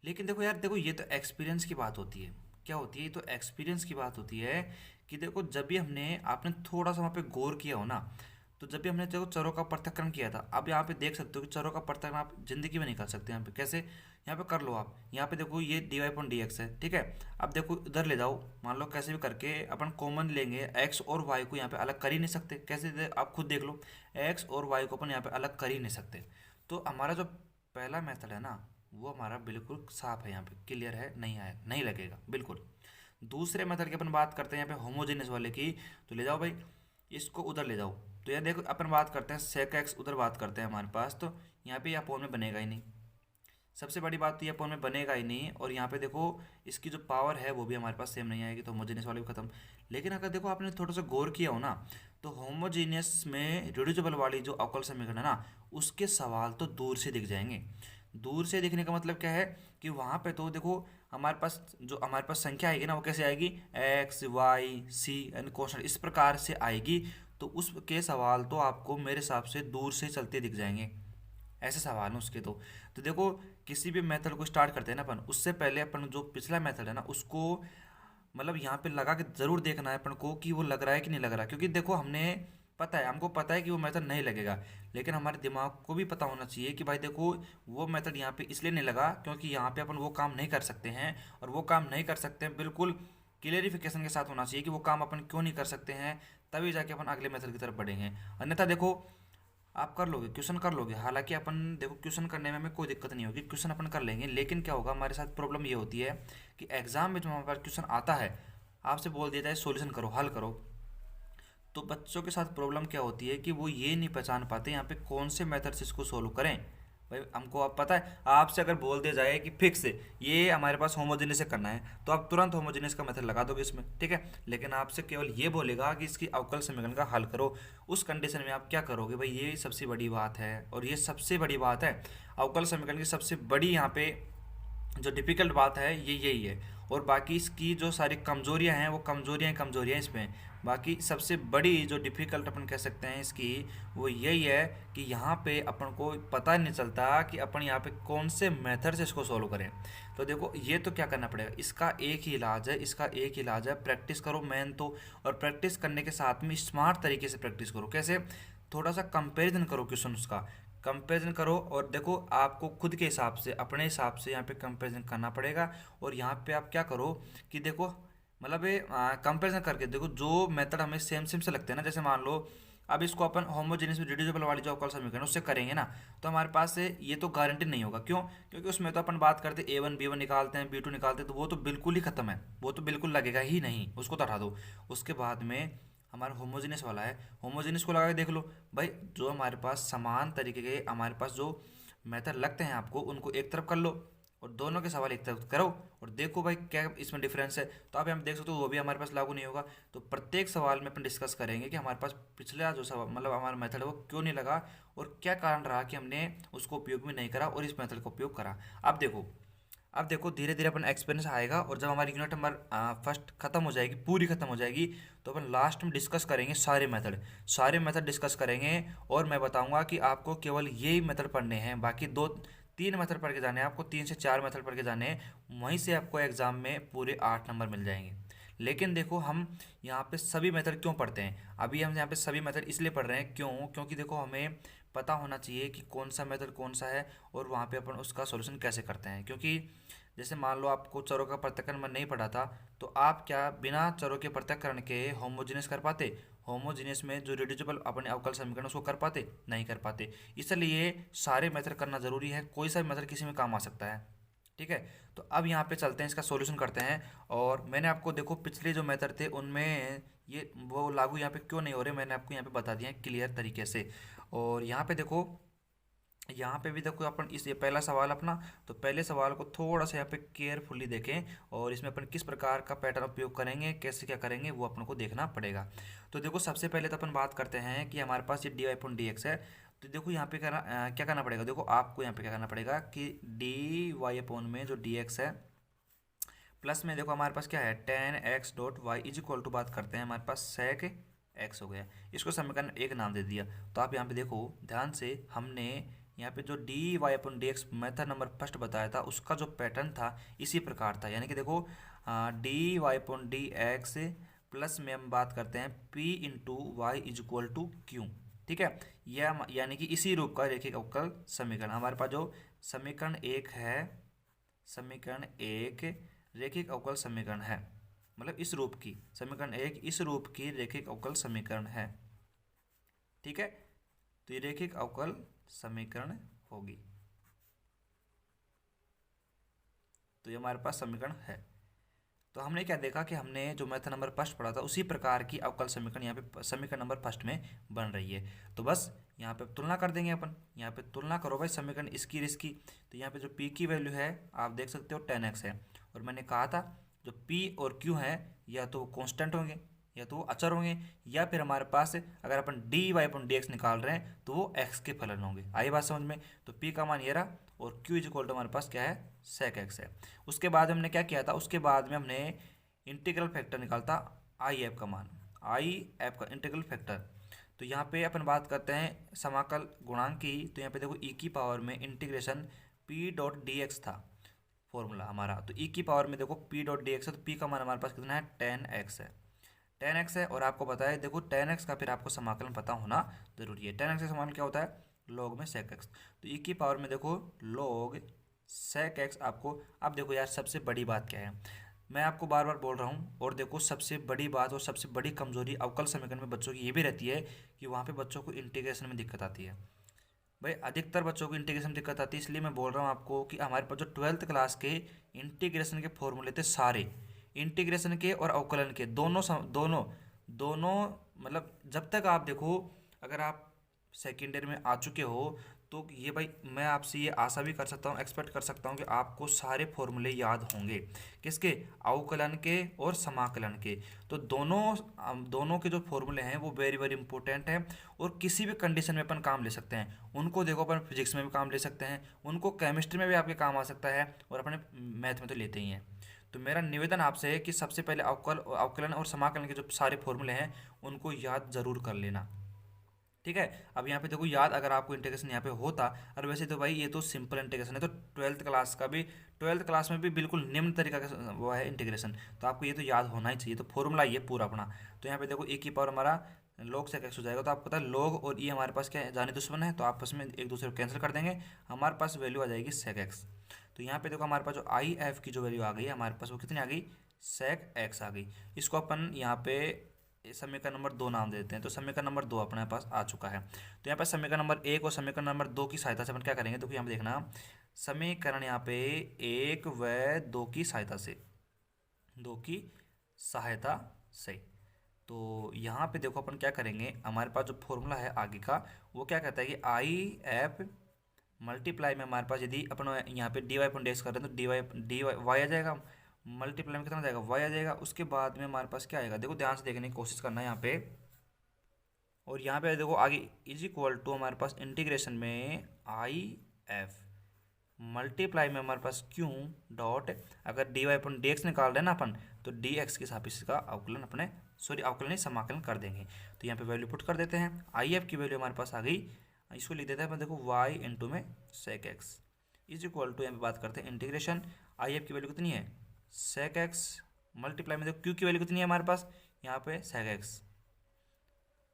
लेकिन देखो यार, देखो ये तो एक्सपीरियंस की बात होती है, क्या होती है, ये तो एक्सपीरियंस की बात होती है कि देखो जब भी आपने थोड़ा सा वहाँ पे गौर किया हो ना, तो जब भी हमने देखो चरों का पृथक्करण किया था, अब यहाँ पे देख सकते हो कि चरों का पृथक्करण आप जिंदगी में नहीं कर सकते। यहाँ पे कैसे, यहाँ पे कर लो आप, यहाँ पे देखो ये d y upon d x है, ठीक है। अब देखो इधर ले जाओ, मान लो कैसे भी करके अपन कॉमन लेंगे, एक्स और वाई को यहाँ पे अलग कर ही नहीं सकते, कैसे आप खुद देख लो, एक्स और वाई को अपन यहाँ पे अलग कर ही नहीं सकते। तो हमारा जो पहला मेथड है ना वो हमारा बिल्कुल साफ है, यहाँ पे क्लियर है, नहीं आया नहीं लगेगा बिल्कुल। दूसरे मेथड की अपन बात करते हैं यहाँ पे होमोजेनियस वाले की, तो ले जाओ भाई इसको उधर ले जाओ, तो यार देखो अपन बात करते हैं सेक एक्स, उधर बात करते हैं हमारे पास, तो यहाँ पे ये अपोन में बनेगा ही नहीं, सबसे बड़ी बात तो ये अपोन में बनेगा ही नहीं। और यहाँ पे देखो इसकी जो पावर है वो भी हमारे पास सेम नहीं आएगी, तो होमोजेनियस वाले भी खत्म। लेकिन अगर देखो आपने थोड़ा सा गौर किया हो ना, तो होमोजीनियस में रिड्यूसिबल वाली जो अवकल समीकरण है ना उसके सवाल तो दूर से दिख जाएंगे। दूर से दिखने का मतलब क्या है कि वहाँ पे तो देखो हमारे पास संख्या आएगी ना वो कैसे आएगी, x y c and constant इस प्रकार से आएगी, तो उसके सवाल तो आपको मेरे हिसाब से दूर से चलते दिख जाएंगे, ऐसे सवाल हैं उसके। तो देखो किसी भी मेथड को स्टार्ट करते हैं ना अपन, उससे पहले अपन जो पिछला मेथड है ना उसको मतलब यहाँ पे लगा के ज़रूर देखना है अपन को कि वो लग रहा है कि नहीं लग रहा, क्योंकि देखो हमको पता है कि वो मेथड नहीं लगेगा, लेकिन हमारे दिमाग को भी पता होना चाहिए कि भाई देखो वो मेथड यहाँ पे इसलिए नहीं लगा क्योंकि यहाँ पे अपन वो काम नहीं कर सकते हैं, और वो काम नहीं कर सकते हैं बिल्कुल क्लियरिफिकेशन के साथ होना चाहिए कि वो काम अपन क्यों नहीं कर सकते हैं, तभी जाके अपन अगले मेथड की तरफ बढ़ेंगे। अन्यथा देखो आप कर लोगे, क्वेश्चन कर लोगे, हालांकि अपन देखो क्वेश्चन करने में हमें कोई दिक्कत नहीं होगी, क्वेश्चन अपन कर लेंगे, लेकिन क्या होगा हमारे साथ प्रॉब्लम ये होती है कि एग्जाम में जो हमारे पास क्वेश्चन आता है आपसे बोल दिया जाए सॉल्यूशन करो, हल करो, तो बच्चों के साथ प्रॉब्लम क्या होती है कि वो ये नहीं पहचान पाते यहाँ पे कौन से मेथड से इसको सोल्व करें। भाई हमको आप पता है, आपसे अगर बोल दिया जाए कि फिक्स ये हमारे पास होमोजेनियस से करना है तो आप तुरंत होमोजेनियस का मेथड लगा दोगे इसमें, ठीक है। लेकिन आपसे केवल ये बोलेगा कि इसकी अवकल समीकरण का हल करो, उस कंडीशन में आप क्या करोगे भाई, ये सबसे बड़ी बात है। और ये सबसे बड़ी बात है, अवकल समीकरण की सबसे बड़ी यहाँ पे जो डिफ़िकल्ट बात है ये यही है, और बाकी इसकी जो सारी कमजोरियां हैं वो कमजोरियां इसमें, बाकी सबसे बड़ी जो डिफ़िकल्ट अपन कह सकते हैं इसकी वो यही है कि यहाँ पे अपन को पता नहीं चलता कि अपन यहाँ पे कौन से मेथड से इसको सॉल्व करें। तो देखो ये तो क्या करना पड़ेगा, इसका एक ही इलाज है, प्रैक्टिस करो मेन तो, और प्रैक्टिस करने के साथ में स्मार्ट तरीके से प्रैक्टिस करो। कैसे, थोड़ा सा कंपेरिजन करो क्वेश्चन उसका, कंपेरिजन करो, और देखो आपको खुद के हिसाब से अपने हिसाब से यहाँ पे कंपेरिजन करना पड़ेगा। और यहाँ पे आप क्या करो कि देखो मतलब कंपेरिजन करके देखो जो मेथड हमें सेम से लगते हैं ना, जैसे मान लो अब इसको अपन होमोजेनियस में रिड्यूसिबल वाली जो अवकल समीकरण उससे करेंगे ना, तो हमारे पास से ये तो गारंटी नहीं होगा। क्यों? क्योंकि उसमें तो अपन बात करते हैं A1 B1 निकालते हैं, B2 निकालते हैं, तो वो तो बिल्कुल ही खत्म है, वो तो बिल्कुल लगेगा ही नहीं, उसको तो हटा दो। उसके बाद में हमारा होमोजेनियस वाला है, होमोजेनियस को लगा के देख लो भाई। जो हमारे पास समान तरीके के हमारे पास जो मेथड लगते हैं आपको, उनको एक तरफ कर लो और दोनों के सवाल एक तरफ करो और देखो भाई क्या इसमें डिफरेंस है। तो आप यहाँ देख सकते हो वो भी हमारे पास लागू नहीं होगा। तो प्रत्येक सवाल में अपन डिस्कस करेंगे कि हमारे पास पिछला जो सवाल मतलब हमारा मेथड है वो क्यों नहीं लगा और क्या कारण रहा कि हमने उसको उपयोग भी नहीं करा और इस मेथड का उपयोग करा। अब देखो धीरे धीरे अपन एक्सपीरियंस आएगा और जब हमारी यूनिट नंबर फर्स्ट खत्म हो जाएगी, पूरी खत्म हो जाएगी, तो अपन लास्ट में डिस्कस करेंगे सारे मेथड डिस्कस करेंगे। और मैं बताऊंगा कि आपको केवल यही मेथड पढ़ने हैं, बाकी 2-3 मेथड पढ़ के जाने हैं आपको, 3 से 4 मेथड पढ़ के जाने हैं, वहीं से आपको एग्जाम में पूरे 8 नंबर मिल जाएंगे। लेकिन देखो हम यहाँ पे सभी मेथड क्यों पढ़ते हैं, अभी हम यहाँ पे सभी मेथड इसलिए पढ़ रहे हैं क्योंकि देखो हमें पता होना चाहिए कि कौन सा मेथड कौन सा है और वहाँ पे अपन उसका सॉल्यूशन कैसे करते हैं। क्योंकि जैसे मान लो आपको चरों का पृथक्करण मैं नहीं पढ़ा था, तो आप क्या बिना चरों के पृथक्करण के होमोजेनियस कर पाते? होमोजेनियस में जो रिड्यूसिबल अपने अवकल समीकरण उसको कर पाते? नहीं कर पाते। इसलिए सारे मेथड करना जरूरी है, कोई सा भी मेथड किसी में काम आ सकता है। ठीक है, तो अब यहाँ पे चलते हैं, इसका सॉल्यूशन करते हैं। और मैंने आपको देखो पिछले जो मेथड थे उनमें ये वो लागू यहाँ पे क्यों नहीं हो रहे, मैंने आपको यहाँ पे बता दिया है क्लियर तरीके से। और यहाँ पे देखो, यहाँ पे भी देखो अपन इस ये पहला सवाल अपना, तो पहले सवाल को थोड़ा सा यहाँ पे केयरफुली देखें और इसमें अपन किस प्रकार का पैटर्न उपयोग करेंगे, कैसे क्या करेंगे, वो अपन को देखना पड़ेगा। तो देखो सबसे पहले तो अपन बात करते हैं कि हमारे पास ये dy/dx है। तो देखो यहाँ पे क्या करना पड़ेगा, देखो आपको यहाँ पे क्या करना पड़ेगा कि dy/ में जो dx है प्लस में देखो हमारे पास क्या है tan x.y is equal to, बात करते हैं हमारे पास sec x हो गया। इसको समीकरण एक नाम दे दिया। तो आप यहाँ पे देखो ध्यान से, हमने यहाँ पे जो dy/dx मेथड नंबर फर्स्ट बताया था उसका जो पैटर्न था इसी प्रकार था। यानी कि देखो dy/dx प्लस में हम बात करते हैं p into y is equal to q. ठीक है, यह यानी कि इसी रूप का रेखिक अवकल समीकरण हमारे पास जो समीकरण एक है, समीकरण एक रेखिक अवकल समीकरण है, मतलब इस रूप की समीकरण एक इस रूप की रेखिक अवकल समीकरण है। ठीक है, तो ये रेखिक अवकल समीकरण होगी, तो ये हमारे पास समीकरण है। तो हमने क्या देखा कि हमने जो मेथड नंबर फर्स्ट पढ़ा था उसी प्रकार की अवकल समीकरण यहाँ पे समीकरण नंबर फर्स्ट में बन रही है। तो बस यहाँ पे तुलना कर देंगे अपन, यहाँ पे तुलना करो भाई समीकरण इसकी और इसकी। तो यहाँ पे जो p की वैल्यू है आप देख सकते हो 10x है, और मैंने कहा था जो p और q है या तो कांस्टेंट होंगे या तो वो अचर होंगे, या फिर हमारे पास अगर अपन dy/dx निकाल रहे हैं तो वो x के फलन होंगे। आई बात समझ में? तो p का मान ये रहा और q इज इक्वल टू हमारे पास क्या है sec x है। उसके बाद हमने क्या किया था, उसके बाद में हमने इंटीग्रल फैक्टर निकालता आई एफ का मान, आई एफ का इंटीग्रल फैक्टर। तो यहाँ पे अपन बात करते हैं समाकल गुणांक की। तो यहाँ पे देखो e की पावर में इंटीग्रेशन p.dx था फॉर्मूला हमारा। तो e की पावर में देखो p.dx है, तो p का मान हमारे पास कितना है 10x है, 10x है। और आपको पता है देखो 10x का फिर आपको समाकलन पता होना जरूरी है। 10x का समाकलन क्या होता है, log में sec x। तो e की पावर में देखो log sec x आपको। अब देखो यार सबसे बड़ी बात क्या है, मैं आपको बार बार बोल रहा हूँ, और देखो सबसे बड़ी बात और सबसे बड़ी कमजोरी अवकल समीकरण में बच्चों की ये भी रहती है कि वहाँ पे बच्चों को इंटीग्रेशन में दिक्कत आती है। भाई अधिकतर बच्चों को इंटीग्रेशन में दिक्कत आती है, इसलिए मैं बोल रहा हूँ आपको कि हमारे पास जो 12th क्लास के इंटीग्रेशन के फॉर्मूले थे सारे, इंटीग्रेशन के और अवकलन के दोनों दोनों मतलब जब तक आप देखो अगर आप सेकेंड ईयर में आ चुके हो तो ये भाई मैं आपसे ये आशा भी कर सकता हूँ, एक्सपेक्ट कर सकता हूँ कि आपको सारे फॉर्मूले याद होंगे। किसके? अवकलन के और समाकलन के। तो दोनों के जो फॉर्मूले हैं वो वेरी वेरी इंपॉर्टेंट हैं और किसी भी कंडीशन में अपन काम ले सकते हैं उनको। देखो अपन फिजिक्स में भी काम ले सकते हैं उनको, केमिस्ट्री में भी आपके काम आ सकता है, और अपने मैथ में तो लेते ही हैं। तो मेरा निवेदन आपसे है कि सबसे पहले अवकलन और समाकलन के जो सारे फॉर्मूले हैं उनको याद जरूर कर लेना। ठीक है, अब यहाँ पे देखो याद अगर आपको इंटीग्रेशन यहाँ पे होता, और वैसे तो भाई ये तो सिंपल इंटीग्रेशन है, तो 12th क्लास का भी 12th क्लास में भी बिल्कुल निम्न तरीका का वो है इंटीग्रेशन, तो आपको ये तो याद होना ही चाहिए। तो फॉर्मूला ये पूरा अपना। तो यहाँ पे देखो e की पावर हमारा log sec x हो जाएगा। तो आपको पता है log और e हमारे पास क्या है, जाने दुश्मन है, तो आपस में एक दूसरे को कैंसिल कर देंगे, हमारे पास वैल्यू आ जाएगी sec x। तो यहाँ पे देखो हमारे पास जो आई एफ की जो वैल्यू आ गई है हमारे पास वो कितनी आ गई, sec x आ गई। इसको अपन यहाँ पे समीकरण नंबर 2 नाम देते हैं। तो समीकरण नंबर 2 अपने पास आ चुका है। तो यहाँ पे समीकरण नंबर 1 और समीकरण नंबर 2 की सहायता से अपन क्या करेंगे, देखो यहाँ पे देखना, समीकरण यहाँ पे 1 व 2 की सहायता से, 2 की सहायता से। तो यहाँ पे देखो अपन क्या करेंगे, हमारे पास जो फॉर्मूला है आगे का वो क्या कहता है कि आई एफ मल्टीप्लाई में हमारे पास यदि अपन यहाँ पे डी वाई अपन डेक्स कर रहे हैं तो डी वाई आ जाएगा, मल्टीप्लाई में कितना आ जाएगा, वाई आ जाएगा। उसके बाद में हमारे पास क्या आएगा, देखो ध्यान से देखने की कोशिश करना है यहाँ पे। और यहाँ पे देखो आगे इज इक्वल टू हमारे पास इंटीग्रेशन में आई एफ मल्टीप्लाई में हमारे पास क्यू डॉट, अगर D y upon d x निकाल रहे हैं ना अपन, तो डी एक्स के सापेक्ष का अवकलन अपने, सॉरी अवकलन नहीं समाकलन कर देंगे। तो यहाँ पे वैल्यू पुट कर देते हैं, आई एफ की वैल्यू हमारे पास आ गई, इसको लिख देते हैं अपन, देखो वाई इंटू में sec x is equal to, यहाँ पे बात करते हैं इंटीग्रेशन, आई एफ की वैल्यू कितनी है सेक एक्स, मल्टीप्लाई में देखो क्यू की वैल्यू कितनी है हमारे पास यहाँ पे सेक एक्स,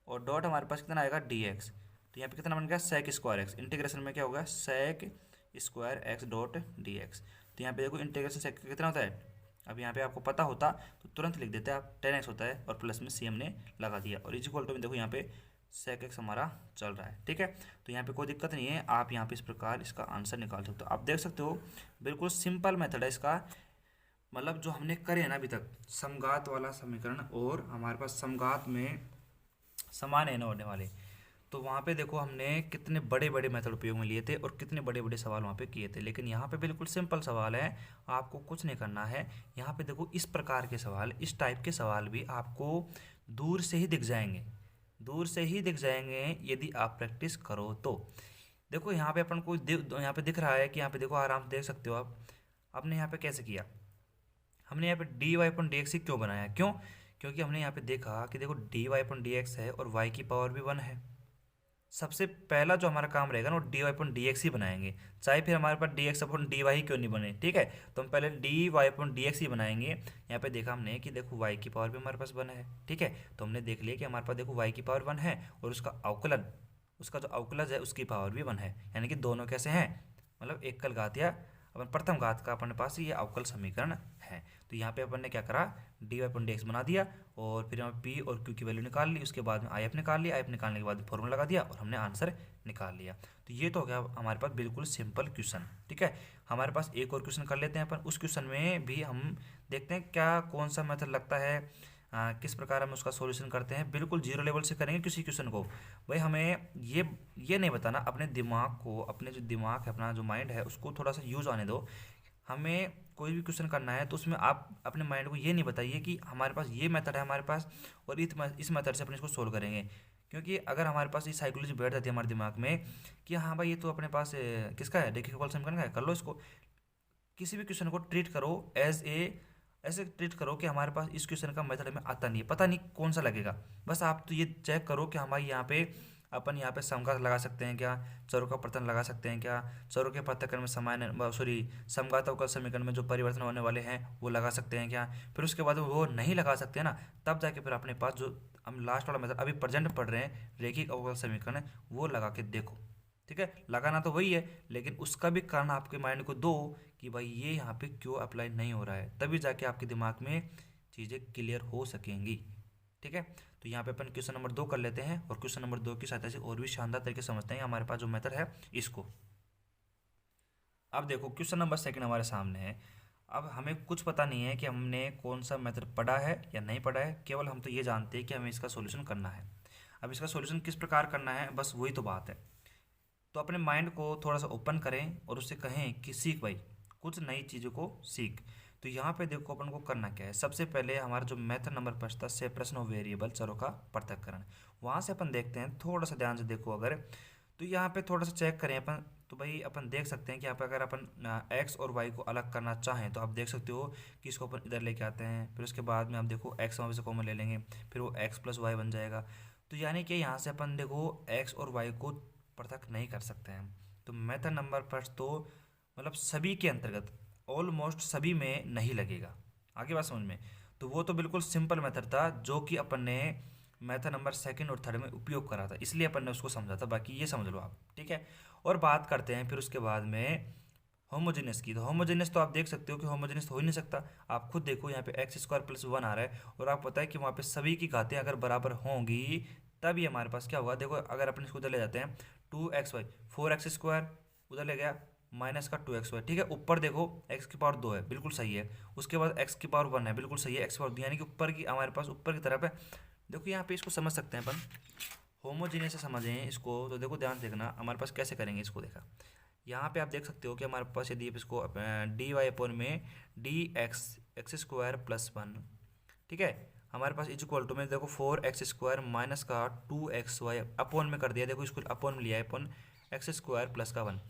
और डॉट हमारे पास कितना आएगा डी एक्स। तो यहाँ पे कितना बन गया सेक स्क्वायर एक्स, इंटीग्रेशन में क्या होगा sec square x dot d x. तो यहाँ पे देखो इंटीग्रेशन सेक कितना होता है, अब यहाँ पे आपको पता होता तो तुरंत लिख देते हैं आप, 10x होता है और प्लस में सी हमने लगा दिया, और इज इक्वल टू में देखो यहाँ पे सेक एक्स हमारा चल रहा है। ठीक है, तो यहाँ पे कोई दिक्कत नहीं है, आप यहाँ पे इस प्रकार इसका आंसर निकाल सकते हो। आप देख सकते हो बिल्कुल सिंपल मेथड है इसका, मतलब जो हमने करे हैं ना अभी तक समघात वाला समीकरण, और हमारे पास समघात में समान है ना होने वाले, तो वहाँ पे देखो हमने कितने बड़े बड़े मेथड उपयोग में लिए थे और कितने बड़े बड़े सवाल वहाँ पे किए थे। लेकिन यहाँ पे बिल्कुल सिंपल सवाल है, आपको कुछ नहीं करना है। यहाँ पे देखो इस प्रकार के सवाल, इस टाइप के सवाल भी आपको दूर से ही दिख जाएंगे, दूर से ही दिख जाएंगे यदि आप प्रैक्टिस करो तो। देखो यहाँ पे अपन को यहाँ पे दिख रहा है कि यहाँ पे देखो आराम से देख सकते हो आप, आपने यहाँ पे कैसे किया, हमने यहाँ पे d y upon d x ही क्यों बनाया, क्यों, क्योंकि हमने यहाँ पे देखा कि देखो d y upon d x है और वाई की पावर भी 1 है। सबसे पहला जो हमारा काम रहेगा ना वो D y upon d x ही बनाएंगे, चाहे फिर हमारे पास d x upon d Y क्यों नहीं बने। ठीक है, तो हम पहले D y upon d x ही बनाएंगे। यहाँ पे देखा हमने कि देखो वाई की पावर भी हमारे पास 1 है। ठीक है, तो हमने देख लिया कि हमारे पास देखो वाई की पावर 1 है और उसका अवकलन, उसका जो अवकलज है उसकी पावर भी 1 है, यानी कि दोनों कैसे हैं, मतलब एकल घात या अपन प्रथम घात का अपने पास ये अवकल समीकरण है। तो यहाँ पे अपन ने क्या करा, D y upon d x बना दिया और फिर हमें पी और क्यू की वैल्यू निकाल ली, उसके बाद में आई एफ निकाल लिया, आई एफ निकालने के बाद फॉर्मूला लगा दिया और हमने आंसर निकाल लिया। तो ये तो हो गया हमारे पास बिल्कुल सिंपल क्वेश्चन। ठीक है, हमारे पास एक और क्वेश्चन कर लेते हैं अपन, उस क्वेश्चन में भी हम देखते हैं क्या कौन सा मेथड लगता है, किस प्रकार हम उसका सॉल्यूशन करते हैं। बिल्कुल जीरो लेवल से करेंगे किसी क्वेश्चन को, भाई हमें ये नहीं बताना, अपने दिमाग को, अपने जो दिमाग है, अपना जो माइंड है उसको थोड़ा सा यूज आने दो। हमें कोई भी क्वेश्चन करना है तो उसमें आप अपने माइंड को ये नहीं बताइए कि हमारे पास ये मेथड है हमारे पास और इस मेथड से अपन इसको सोल्व करेंगे। क्योंकि अगर हमारे पास ये साइकोलॉजी बैठ जाती है हमारे दिमाग में कि हाँ भाई ये तो अपने पास किसका है, देखिए कौन समीकरण का है, कर लो इसको। किसी भी क्वेश्चन को ट्रीट करो एज ए, ऐसे ट्रीट करो कि हमारे पास इस क्वेश्चन का मेथड हमें आता नहीं है, पता नहीं कौन सा लगेगा। बस आप तो ये चेक करो कि हमारे यहाँ पे अपन यहाँ पे समघात लगा सकते हैं क्या, चरों का पतन लगा सकते हैं क्या, चरों के पृथक्करण में समान, सॉरी समघात अवकल समीकरण में जो परिवर्तन होने वाले हैं वो लगा सकते हैं क्या। फिर उसके बाद वो नहीं लगा सकते हैं ना, तब जाके फिर अपने पास जो हम लास्ट वाला मेथड अभी प्रेजेंट पढ़ रहे हैं रैखिक अवकल समीकरण वो लगा के देखो। ठीक है, लगाना तो वही है लेकिन उसका भी कारण आपके माइंड को दो कि भाई ये यहाँ पे क्यों अप्लाई नहीं हो रहा है, तभी जाके आपके दिमाग में चीज़ें क्लियर हो सकेंगी। ठीक है, तो यहाँ पे अपन क्वेश्चन नंबर 2 कर लेते हैं और क्वेश्चन नंबर 2 की सहायता से और भी शानदार तरीके से समझते हैं हमारे पास जो मेथड है इसको। अब देखो क्वेश्चन नंबर 2 हमारे सामने है। अब हमें कुछ पता नहीं है कि हमने कौन सा मेथड पढ़ा है या नहीं पढ़ा है, केवल हम तो ये जानते हैं कि हमें इसका सोल्यूशन करना है। अब इसका सोल्यूशन किस प्रकार करना है, बस वही तो बात है। तो अपने माइंड को थोड़ा सा ओपन करें और उससे कहें कि सीख भाई, कुछ नई चीज़ों को सीख। तो यहाँ पे देखो अपन को करना क्या है, सबसे पहले हमारा जो मेथड नंबर 5 था सेपरेशन ऑफ वेरिएबल, चरों का पृथक्करण, वहाँ से अपन देखते हैं। थोड़ा सा ध्यान से देखो अगर, तो यहाँ पे थोड़ा सा चेक करें अपन, तो भाई अपन देख सकते हैं कि यहाँ पे अगर अपन एक्स और वाई को अलग करना चाहें तो आप देख सकते हो कि इसको अपन इधर लेके आते हैं, फिर उसके बाद में आप देखो एक्स वहाँ से कॉमन ले लेंगे, फिर वो एक्स प्लस वाई बन जाएगा। तो यानी कि यहाँ से अपन देखो एक्स और वाई को पृथक नहीं कर सकते हैं। तो मेथड नंबर 5 तो मतलब सभी के अंतर्गत, ऑलमोस्ट सभी में नहीं लगेगा। आगे बात समझ में, तो वो तो बिल्कुल सिंपल मेथड था जो कि अपन ने मेथड नंबर 2 और 3 में उपयोग करा था, इसलिए अपन ने उसको समझा था, बाकी ये समझ लो आप। ठीक है, और बात करते हैं फिर उसके बाद में होमोजेनियस की, तो होमोजेनियस तो आप देख सकते हो कि होमोजेनियस हो ही नहीं सकता। आप खुद देखो यहाँ पे एक्स स्क्वायर प्लस वन आ रहा है और आपको पता है कि वहाँ पे सभी की घातें अगर बराबर होंगी तभी हमारे पास क्या होगा। देखो अगर अपन इसको उधर ले जाते हैं, 2xy, 4x स्क्वायर उधर ले गया, माइनस का 2xy, ठीक है। ऊपर देखो एक्स की पावर 2 है, बिल्कुल सही है। उसके बाद एक्स की पावर 1 है, बिल्कुल सही है। एक्स की पावर 2 यानी कि ऊपर की हमारे पास ऊपर की तरफ है। देखो यहाँ पे इसको समझ सकते हैं अपन, होमोजीनियस से समझें इसको तो देखो ध्यान से देखना हमारे पास कैसे करेंगे इसको। देखा यहाँ पे आप देख सकते हो कि हमारे पास यदि आप इसको डी वाई अपॉन में d x x square plus one, ठीक है, हमारे पास इज इक्वल टू में देखो 4x स्क्वायर माइनस का 2xy अपॉन में कर दिया। देखो इसको अपॉन में लिया है अपन, एक्स स्क्वायर प्लस का वन।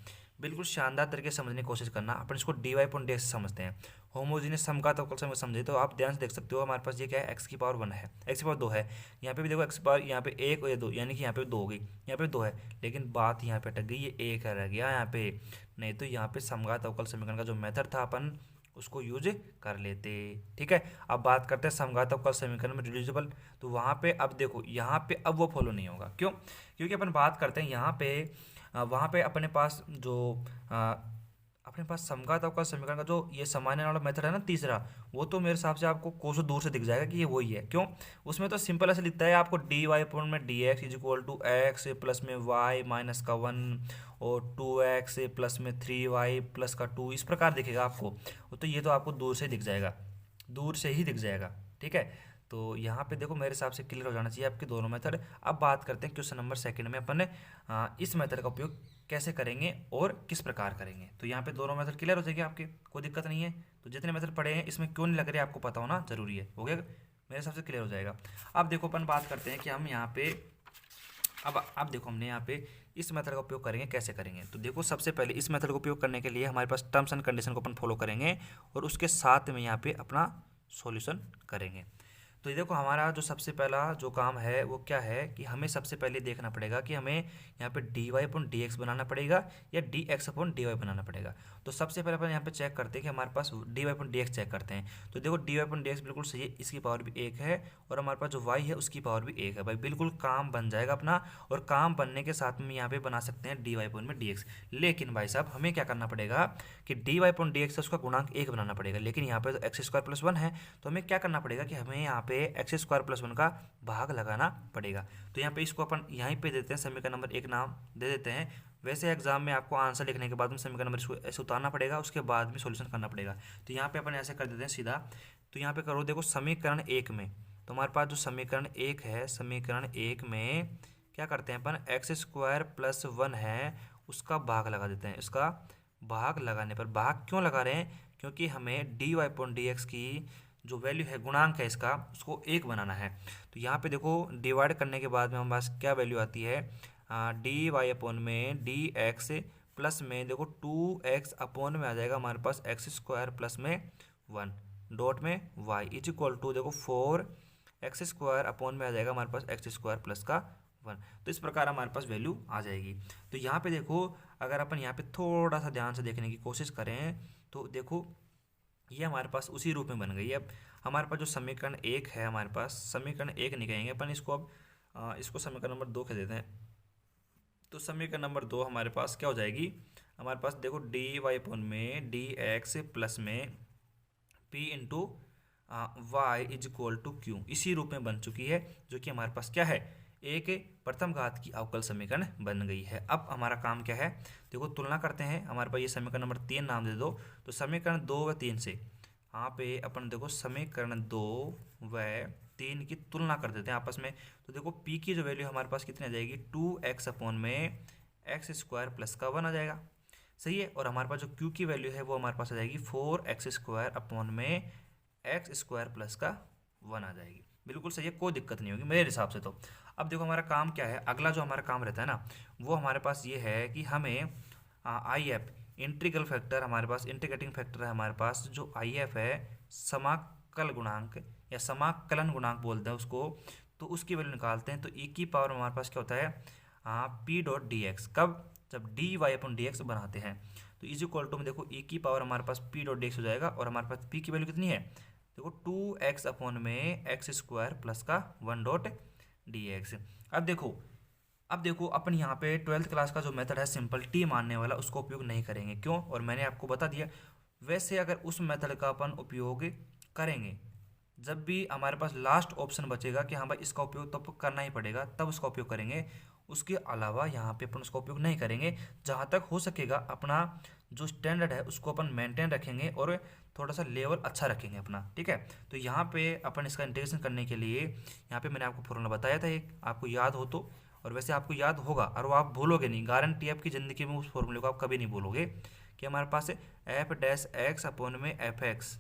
बिल्कुल शानदार तरीके से समझने की कोशिश करना। अपन इसको d y upon d x समझते हैं, होमोजीनियस सम का तो कल समझे तो आप ध्यान से देख सकते हो हमारे पास ये क्या है, एक्स की पावर 1 है, एक्स की पावर 2 है। यहाँ पे भी देखो एक्स पावर, यहाँ पे एक और ये 2, यानी कि यहाँ पे 2 हो गई, यहाँ पे 2 है। लेकिन बात यहाँ पे अटक गई, ये एक रह गया यहाँ पे। नहीं तो यहाँ पे समघात अवकल समीकरण का जो मेथड था अपन उसको यूज कर लेते, ठीक है। अब बात करते हैं समघात अवकल समीकरण में रिड्यूसिबल। तो वहाँ पे अब देखो यहाँ पे अब वो फॉलो नहीं होगा, क्यों? क्योंकि अपन बात करते हैं यहाँ पे वहाँ पे अपने पास जो अपने पास समघात अवकल समीकरण का जो ये सामान्य वाला मेथड है ना तीसरा, वो तो मेरे हिसाब से आपको कोसों दूर से दिख जाएगा कि ये वही है। क्यों? उसमें तो सिंपल ऐसे लिखता है आपको डी वाई अपॉन में d x is equal to x plus में वाई माइनस का वन और 2x प्लस में 3y प्लस का 2, इस प्रकार दिखेगा आपको। तो ये तो आपको दूर से दिख जाएगा, दूर से ही दिख जाएगा, ठीक है। तो यहाँ पे देखो मेरे हिसाब से क्लियर हो जाना चाहिए आपके दोनों मेथड। अब बात करते हैं क्वेश्चन नंबर सेकंड में अपन इस मेथड का उपयोग कैसे करेंगे और किस प्रकार करेंगे। तो यहाँ पे दोनों मेथड क्लियर हो जाएंगे आपके, कोई दिक्कत नहीं है। तो जितने मेथड पढ़े हैं इसमें क्यों नहीं लग रहे आपको पता होना जरूरी है, हो गया मेरे हिसाब से क्लियर हो जाएगा। अब देखो अपन बात करते हैं कि हम यहाँ पे अब देखो हमने यहाँ पे इस मेथड का उपयोग करेंगे, कैसे करेंगे। तो देखो सबसे पहले इस मेथड का उपयोग करने के लिए हमारे पास टर्म्स एंड कंडीशन को अपन फॉलो करेंगे और उसके साथ में यहाँ पे अपना सॉल्यूशन करेंगे। तो ये देखो हमारा जो सबसे पहला जो काम है वो क्या है कि हमें सबसे पहले देखना पड़ेगा कि हमें यहाँ पे d y upon d x बनाना पड़ेगा या d x upon d y बनाना पड़ेगा। तो सबसे पहले अपन यहाँ पे चेक करते हैं कि हमारे पास d y upon d x check करते हैं। तो देखो d y upon d x बिल्कुल सही है, इसकी पावर भी एक है और हमारे पास जो वाई है उसकी पावर भी एक है। भाई बिल्कुल काम बन जाएगा अपना, और काम बनने के साथ में यहाँ पे बना सकते हैं डी वाई अपॉन में डी एक्स। लेकिन भाई साहब हमें क्या करना पड़ेगा कि d y upon d x उसका गुणांक एक बनाना पड़ेगा। लेकिन यहाँ पे तो एक्स स्क्वायर प्लस वन है, तो हमें क्या करना पड़ेगा कि हमें यहाँ पे एक्स स्क्वायर प्लस वन का भाग लगाना पड़ेगा। तो यहाँ पे इसको अपन यहीं पे देते हैं, समीकरण नंबर एक नाम दे देते हैं। वैसे एग्जाम में आपको आंसर लिखने के बाद में समीकरण नंबर इसको ऐसे उतारना पड़ेगा, उसके बाद में सॉल्यूशन करना पड़ेगा। तो यहाँ पे अपन ऐसे कर देते हैं सीधा। तो यहाँ पे करो देखो समीकरण एक में, तो हमारे पास जो समीकरण एक है, समीकरण एक में क्या करते हैं अपन, एक्स स्क्वायर प्लस वन है उसका भाग लगा देते हैं। इसका भाग लगाने पर, भाग क्यों लगा रहे हैं, क्योंकि हमें d y upon d x की जो वैल्यू है, गुणांक है इसका, उसको एक बनाना है। तो यहाँ पे देखो डिवाइड करने के बाद में हमारे पास क्या वैल्यू आती है, डी वाई अपॉन में डी एक्स प्लस में देखो 2x अपॉन में आ जाएगा हमारे पास एक्स स्क्वायर प्लस में वन डॉट में वाई इज इक्वल टू देखो 4x स्क्वायर अपॉन में आ जाएगा हमारे पास एक्स स्क्वायर प्लस का वन। तो इस प्रकार हमारे पास वैल्यू आ जाएगी। तो यहाँ पे देखो अगर अपन यहाँ पे थोड़ा सा ध्यान से देखने की कोशिश करें तो देखो ये हमारे पास उसी रूप में बन गई है। अब हमारे पास जो समीकरण एक है, हमारे पास समीकरण एक नहीं कहेंगे अपन इसको, अब इसको समीकरण नंबर दो कह देते हैं। तो समीकरण नंबर दो हमारे पास क्या हो जाएगी, हमारे पास देखो डी वाई अपॉन में डी एक्स प्लस में p into y is equal to q, इसी रूप में बन चुकी है, जो कि हमारे पास क्या है, एक प्रथम घात की अवकल समीकरण बन गई है। अब हमारा काम क्या है, देखो तुलना करते हैं। हमारे पास ये समीकरण नंबर तीन नाम दे दो। तो समीकरण दो व तीन से यहाँ पे अपन देखो समीकरण दो व तीन की तुलना कर देते हैं आपस में। तो देखो पी की जो वैल्यू हमारे पास कितनी आ जाएगी, 2x अपॉन में एक्स स्क्वायर प्लस का वन आ जाएगा, सही है। और हमारे पास जो क्यू की वैल्यू है वो हमारे पास आ जाएगी 4x स्क्वायर अपॉन में एक्स स्क्वायर प्लस का वन आ जाएगी। बिल्कुल सही है, कोई दिक्कत नहीं होगी मेरे हिसाब से। तो अब देखो हमारा काम क्या है, अगला जो हमारा काम रहता है ना, वो हमारे पास ये है कि हमें आई एफ इंटीग्रल फैक्टर, हमारे पास इंटीग्रेटिंग फैक्टर है, हमारे पास जो आई एफ है समाकल गुणांक या समाकलन गुणांक बोलते हैं उसको, तो उसकी वैल्यू निकालते हैं। तो ई की पावर हमारे पास क्या होता है, पी डॉट डी एक्स, कब, जब D y upon d x बनाते हैं। तो इज इक्वल टू में देखो ई की पावर हमारे पास पी डॉट डी एक्स हो जाएगा, और हमारे पास पी की वैल्यू कितनी है, देखो 2x अपॉन में एक्स स्क्वायर प्लस का वन डॉट डी एक्स। अब देखो अब देखो अपन यहाँ पे 12th क्लास का जो मेथड है सिंपल टी मानने वाला उसका उपयोग नहीं करेंगे। क्यों? और मैंने आपको बता दिया। वैसे अगर उस मेथड का अपन उपयोग करेंगे जब भी हमारे पास लास्ट ऑप्शन बचेगा कि हाँ भाई इसका उपयोग तो करना ही पड़ेगा, तब उसका उपयोग करेंगे। उसके अलावा यहाँ पे अपन उसका उपयोग नहीं करेंगे। जहाँ तक हो सकेगा अपना जो स्टैंडर्ड है उसको अपन मेंटेन रखेंगे और थोड़ा सा लेवल अच्छा रखेंगे अपना। ठीक है, तो यहाँ पे अपन इसका इंटीग्रेशन करने के लिए यहाँ पे मैंने आपको फॉर्मूला बताया था एक, आपको याद हो तो। और वैसे आपको याद होगा और वो आप भूलोगे नहीं, गारंटी आपकी ज़िंदगी में उस फॉर्मूले को आप कभी नहीं भूलोगे कि हमारे पास एफ डैश एक्स अपॉन में एफ एक्स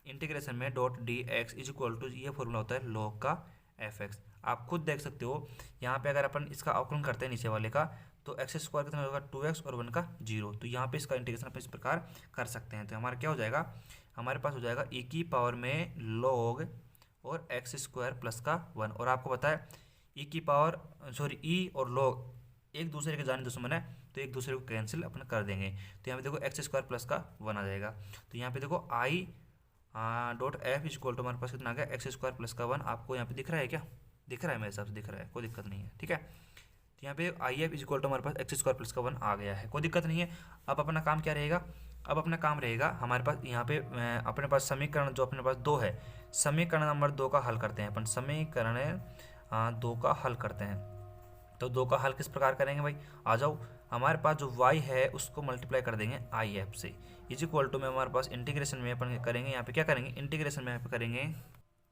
इंटीग्रेशन में dot d x is equal to, ये फॉर्मूला होता है लॉग का एफ एक्स। आप खुद देख सकते हो यहाँ पे अगर अपन इसका अवकलन करते हैं नीचे वाले का, तो एक्स स्क्वायर कितना होगा 2x और 1 का 0। तो यहाँ पे इसका इंटीग्रेशन अपन इस प्रकार कर सकते हैं। तो हमारा क्या हो जाएगा, हमारे पास हो जाएगा e की पावर में log और एक्स स्क्वायर प्लस का 1। और आपको पता है e की पावर e और log एक दूसरे के जाने दुश्मन है, तो एक दूसरे को कैंसिल अपन कर देंगे। तो यहाँ पे देखो एक्स स्क्वायर प्लस का 1 आ जाएगा। तो यहाँ पे देखो I dot F is equal to हमारे पास कितना आ गया एक्स स्क्वायर प्लस का 1। आपको यहाँ पे दिख रहा है क्या? दिख रहा है, मेरे हिसाब से दिख रहा है, कोई दिक्कत नहीं है। ठीक है, तो यहाँ पे I F is equal to हमारे पास एक्स स्क्वायर प्लस का 1 आ गया है, कोई दिक्कत नहीं है। अब अपना काम क्या रहेगा? अब अपना काम रहेगा हमारे पास यहाँ पे अपने पास समीकरण जो अपने पास 2 है, समीकरण नंबर 2 का हल करते हैं अपन। समीकरण 2 का हल करते हैं। तो 2 का हल किस प्रकार करेंगे भाई? आ जाओ, हमारे पास जो y है उसको मल्टीप्लाई कर देंगे आई एफ से, इज इक्वल टू में हमारे पास इंटीग्रेशन में अपन करेंगे, यहाँ पे क्या करेंगे इंटीग्रेशन में यहाँ पे करेंगे।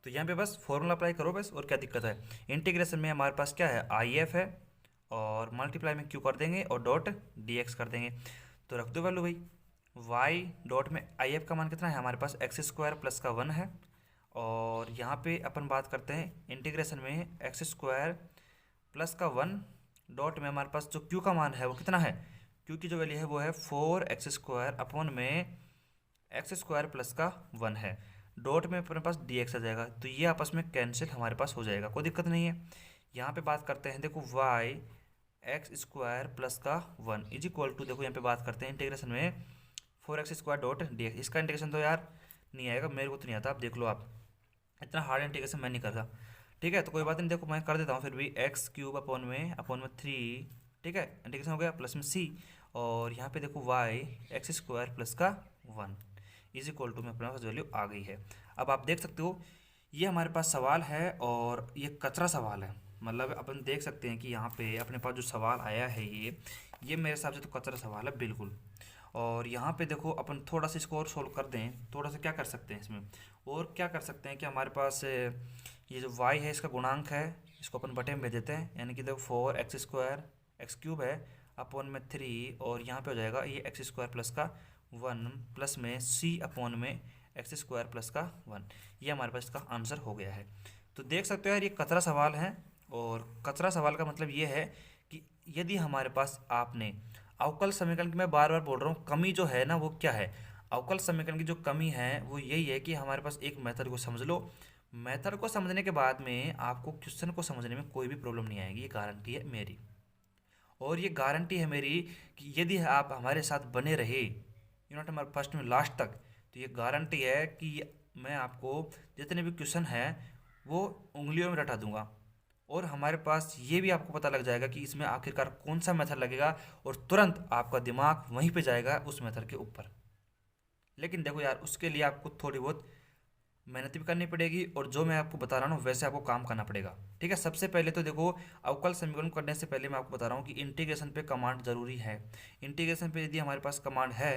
तो यहाँ पे बस फॉर्मूला अप्लाई करो बस, और क्या दिक्कत है। इंटीग्रेशन में हमारे पास क्या है आई एफ है, और मल्टीप्लाई में क्यू कर देंगे और डॉट डी एक्स कर देंगे। तो रख दो वैल्यू भाई, वाई डॉट में आई एफ का मान कितना है हमारे पास एक्स स्क्वायर प्लस का 1 है। और यहाँ पे अपन बात करते हैं इंटीग्रेशन में एक्स स्क्वायर प्लस का 1 डॉट में हमारे पास जो क्यू का मान है वो कितना है, क्यू की जो वैल्यू है वो है 4x स्क्वायर अपॉन में एक्स स्क्वायर प्लस का 1 है। डॉट में अपने पास डी एक्स आ जाएगा, तो ये आपस में कैंसिल हमारे पास हो जाएगा, कोई दिक्कत नहीं है। यहाँ पे बात करते हैं, देखो वाई एक्स स्क्वायर प्लस का 1 इज इक्वल टू, देखो यहाँ पे बात करते हैं इंटीग्रेशन में 4x square dot d x. इसका इंटीग्रेशन तो यार नहीं आएगा, मेरे को तो नहीं आता, आप देख लो, आप इतना हार्ड इंटीग्रेशन मैं नहीं करता। ठीक है, तो कोई बात नहीं, देखो मैं कर देता हूँ फिर भी, एक्स क्यूब अपॉन में 3। ठीक है, इंटीग्रेशन हो गया प्लस में सी, और यहाँ पे देखो वाई एक्स स्क्वायर प्लस का 1 इज इक्वल टू में अपने पास वैल्यू आ गई है। अब आप देख सकते हो ये हमारे पास सवाल है और ये कचरा सवाल है। मतलब अपन देख सकते हैं कि यहाँ पे अपने पास जो सवाल आया है ये मेरे हिसाब से तो कचरा सवाल है बिल्कुल। और यहाँ पे देखो अपन थोड़ा सा इसको और सोल्व कर दें, थोड़ा सा क्या कर सकते हैं इसमें, और क्या कर सकते हैं कि हमारे पास ये जो y है इसका गुणांक है, इसको अपन बटे में भेज देते हैं। यानी कि देखो 4x स्क्वायर एक्स क्यूब है अपॉन में 3, और यहाँ पे हो जाएगा ये एक्स स्क्वायर प्लस का 1 प्लस में c अपॉन में एक्स स्क्वायर प्लस का 1। ये हमारे पास इसका आंसर हो गया है। तो देख सकते हो यार ये कचरा सवाल है, और कचरा सवाल का मतलब ये है कि यदि हमारे पास आपने अवकल समीकरण की, मैं बार बार बोल रहा हूँ, कमी जो है ना वो क्या है, अवकल समीकरण की जो कमी है वो यही है कि हमारे पास एक मेथड को समझ लो, मेथड को समझने के बाद में आपको क्वेश्चन को समझने में कोई भी प्रॉब्लम नहीं आएगी, ये गारंटी है मेरी। और ये गारंटी है मेरी कि यदि आप हमारे साथ बने रहे यूनिट नंबर फर्स्ट में लास्ट तक, तो ये गारंटी है कि मैं आपको जितने भी क्वेश्चन हैं वो उंगलियों में रटा दूंगा, और हमारे पास ये भी आपको पता लग जाएगा कि इसमें आखिरकार कौन सा मेथड लगेगा, और तुरंत आपका दिमाग वहीं पे जाएगा उस मेथड के ऊपर। लेकिन देखो यार उसके लिए आपको थोड़ी बहुत मेहनत भी करनी पड़ेगी, और जो मैं आपको बता रहा हूँ वैसे आपको काम करना पड़ेगा। ठीक है, सबसे पहले तो देखो अवकल समीकरण करने से पहले मैं आपको बता रहा हूँ कि इंटीग्रेशन पे कमांड ज़रूरी है। इंटीग्रेशन पे यदि हमारे पास कमांड है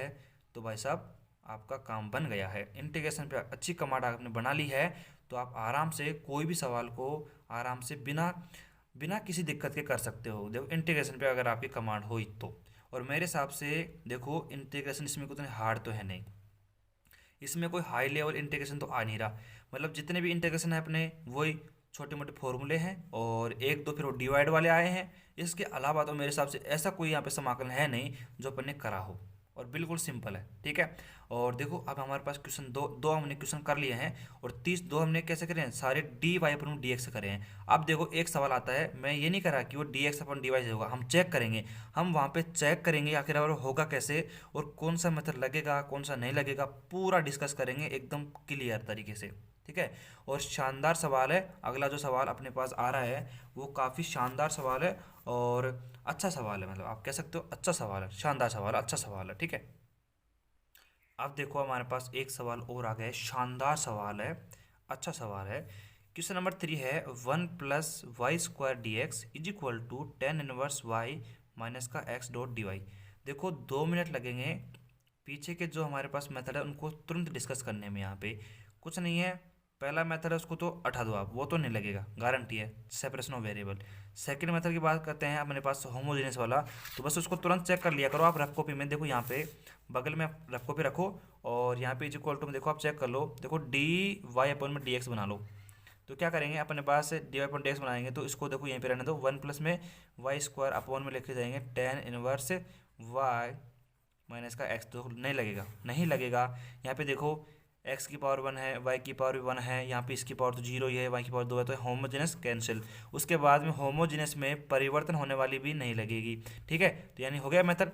तो भाई साहब आपका काम बन गया है। इंटीग्रेशन पे अच्छी कमांड आपने बना ली है तो आप आराम से कोई भी सवाल को आराम से बिना बिना किसी दिक्कत के कर सकते हो। देखो इंटीग्रेशन पे अगर आपकी कमांड हुई तो, और मेरे हिसाब से देखो इंटीग्रेशन इसमें उतने हार्ड तो है नहीं, इसमें कोई हाई लेवल इंटीग्रेशन तो आ नहीं रहा। मतलब जितने भी इंटीग्रेशन है अपने वही छोटे मोटे फॉर्मूले हैं, और एक दो फिर वो डिवाइड वाले आए हैं। इसके अलावा तो मेरे हिसाब से ऐसा कोई यहाँ पे समाकलन है नहीं जो अपन ने करा हो, और बिल्कुल सिंपल है। ठीक है, और देखो अब हमारे पास क्वेश्चन दो हमने क्वेश्चन कर लिए हैं, और 32 हमने कैसे करे हैं, सारे D y upon d x करे हैं। अब देखो एक सवाल आता है, मैं ये नहीं करा कि वो D x upon d Y होगा, हम चेक करेंगे, हम वहाँ पे चेक करेंगे आखिर वो होगा कैसे, और कौन सा मेथड लगेगा कौन सा नहीं लगेगा, पूरा डिस्कस करेंगे एकदम क्लियर तरीके से। ठीक है। और शानदार सवाल है, अगला जो सवाल अपने पास आ रहा है वो काफ़ी शानदार सवाल है और अच्छा सवाल है, मतलब आप कह सकते हो अच्छा सवाल है, शानदार सवाल है, अच्छा सवाल है, ठीक है। अब देखो हमारे पास एक सवाल और आ गया है, शानदार सवाल है, अच्छा सवाल है। क्वेश्चन नंबर 3 है 1 + y² dx is equal to tan inverse y minus का एक्स डॉट डी वाई। देखो 2 मिनट लगेंगे पीछे के जो हमारे पास मेथड है उनको तुरंत डिस्कस करने में। यहाँ पे कुछ नहीं है, पहला मेथड है उसको तो हटा दो आप, वो तो नहीं लगेगा, गारंटी है, separation of variable. Second method की बात करते हैं अपने पास होमोजेनियस वाला, तो बस उसको तुरंत चेक कर लिया करो आप रफ कॉपी में। देखो यहाँ पे बगल में आप रफ कॉपी रखो और यहाँ पे इज इक्वल टू में देखो आप चेक कर लो, देखो डी वाई अपॉन में डी एक्स बना लो। तो क्या करेंगे अपने पास d y upon d x बनाएंगे, तो इसको देखो यहीं पे रहने दो, 1 में y² अपॉन में लेके जाएंगे टेन इनवर्स वाई माइनस का एक्स। तो नहीं लगेगा, नहीं लगेगा। यहाँ पे देखो x की पावर 1 है, y की पावर भी 1 है, यहाँ पे इसकी पावर तो 0 ही है, y की पावर 2 है, तो होमोजेनस कैंसिल। उसके बाद में होमोजेनस में परिवर्तन होने वाली भी नहीं लगेगी, ठीक है। तो यानी हो गया मेथड,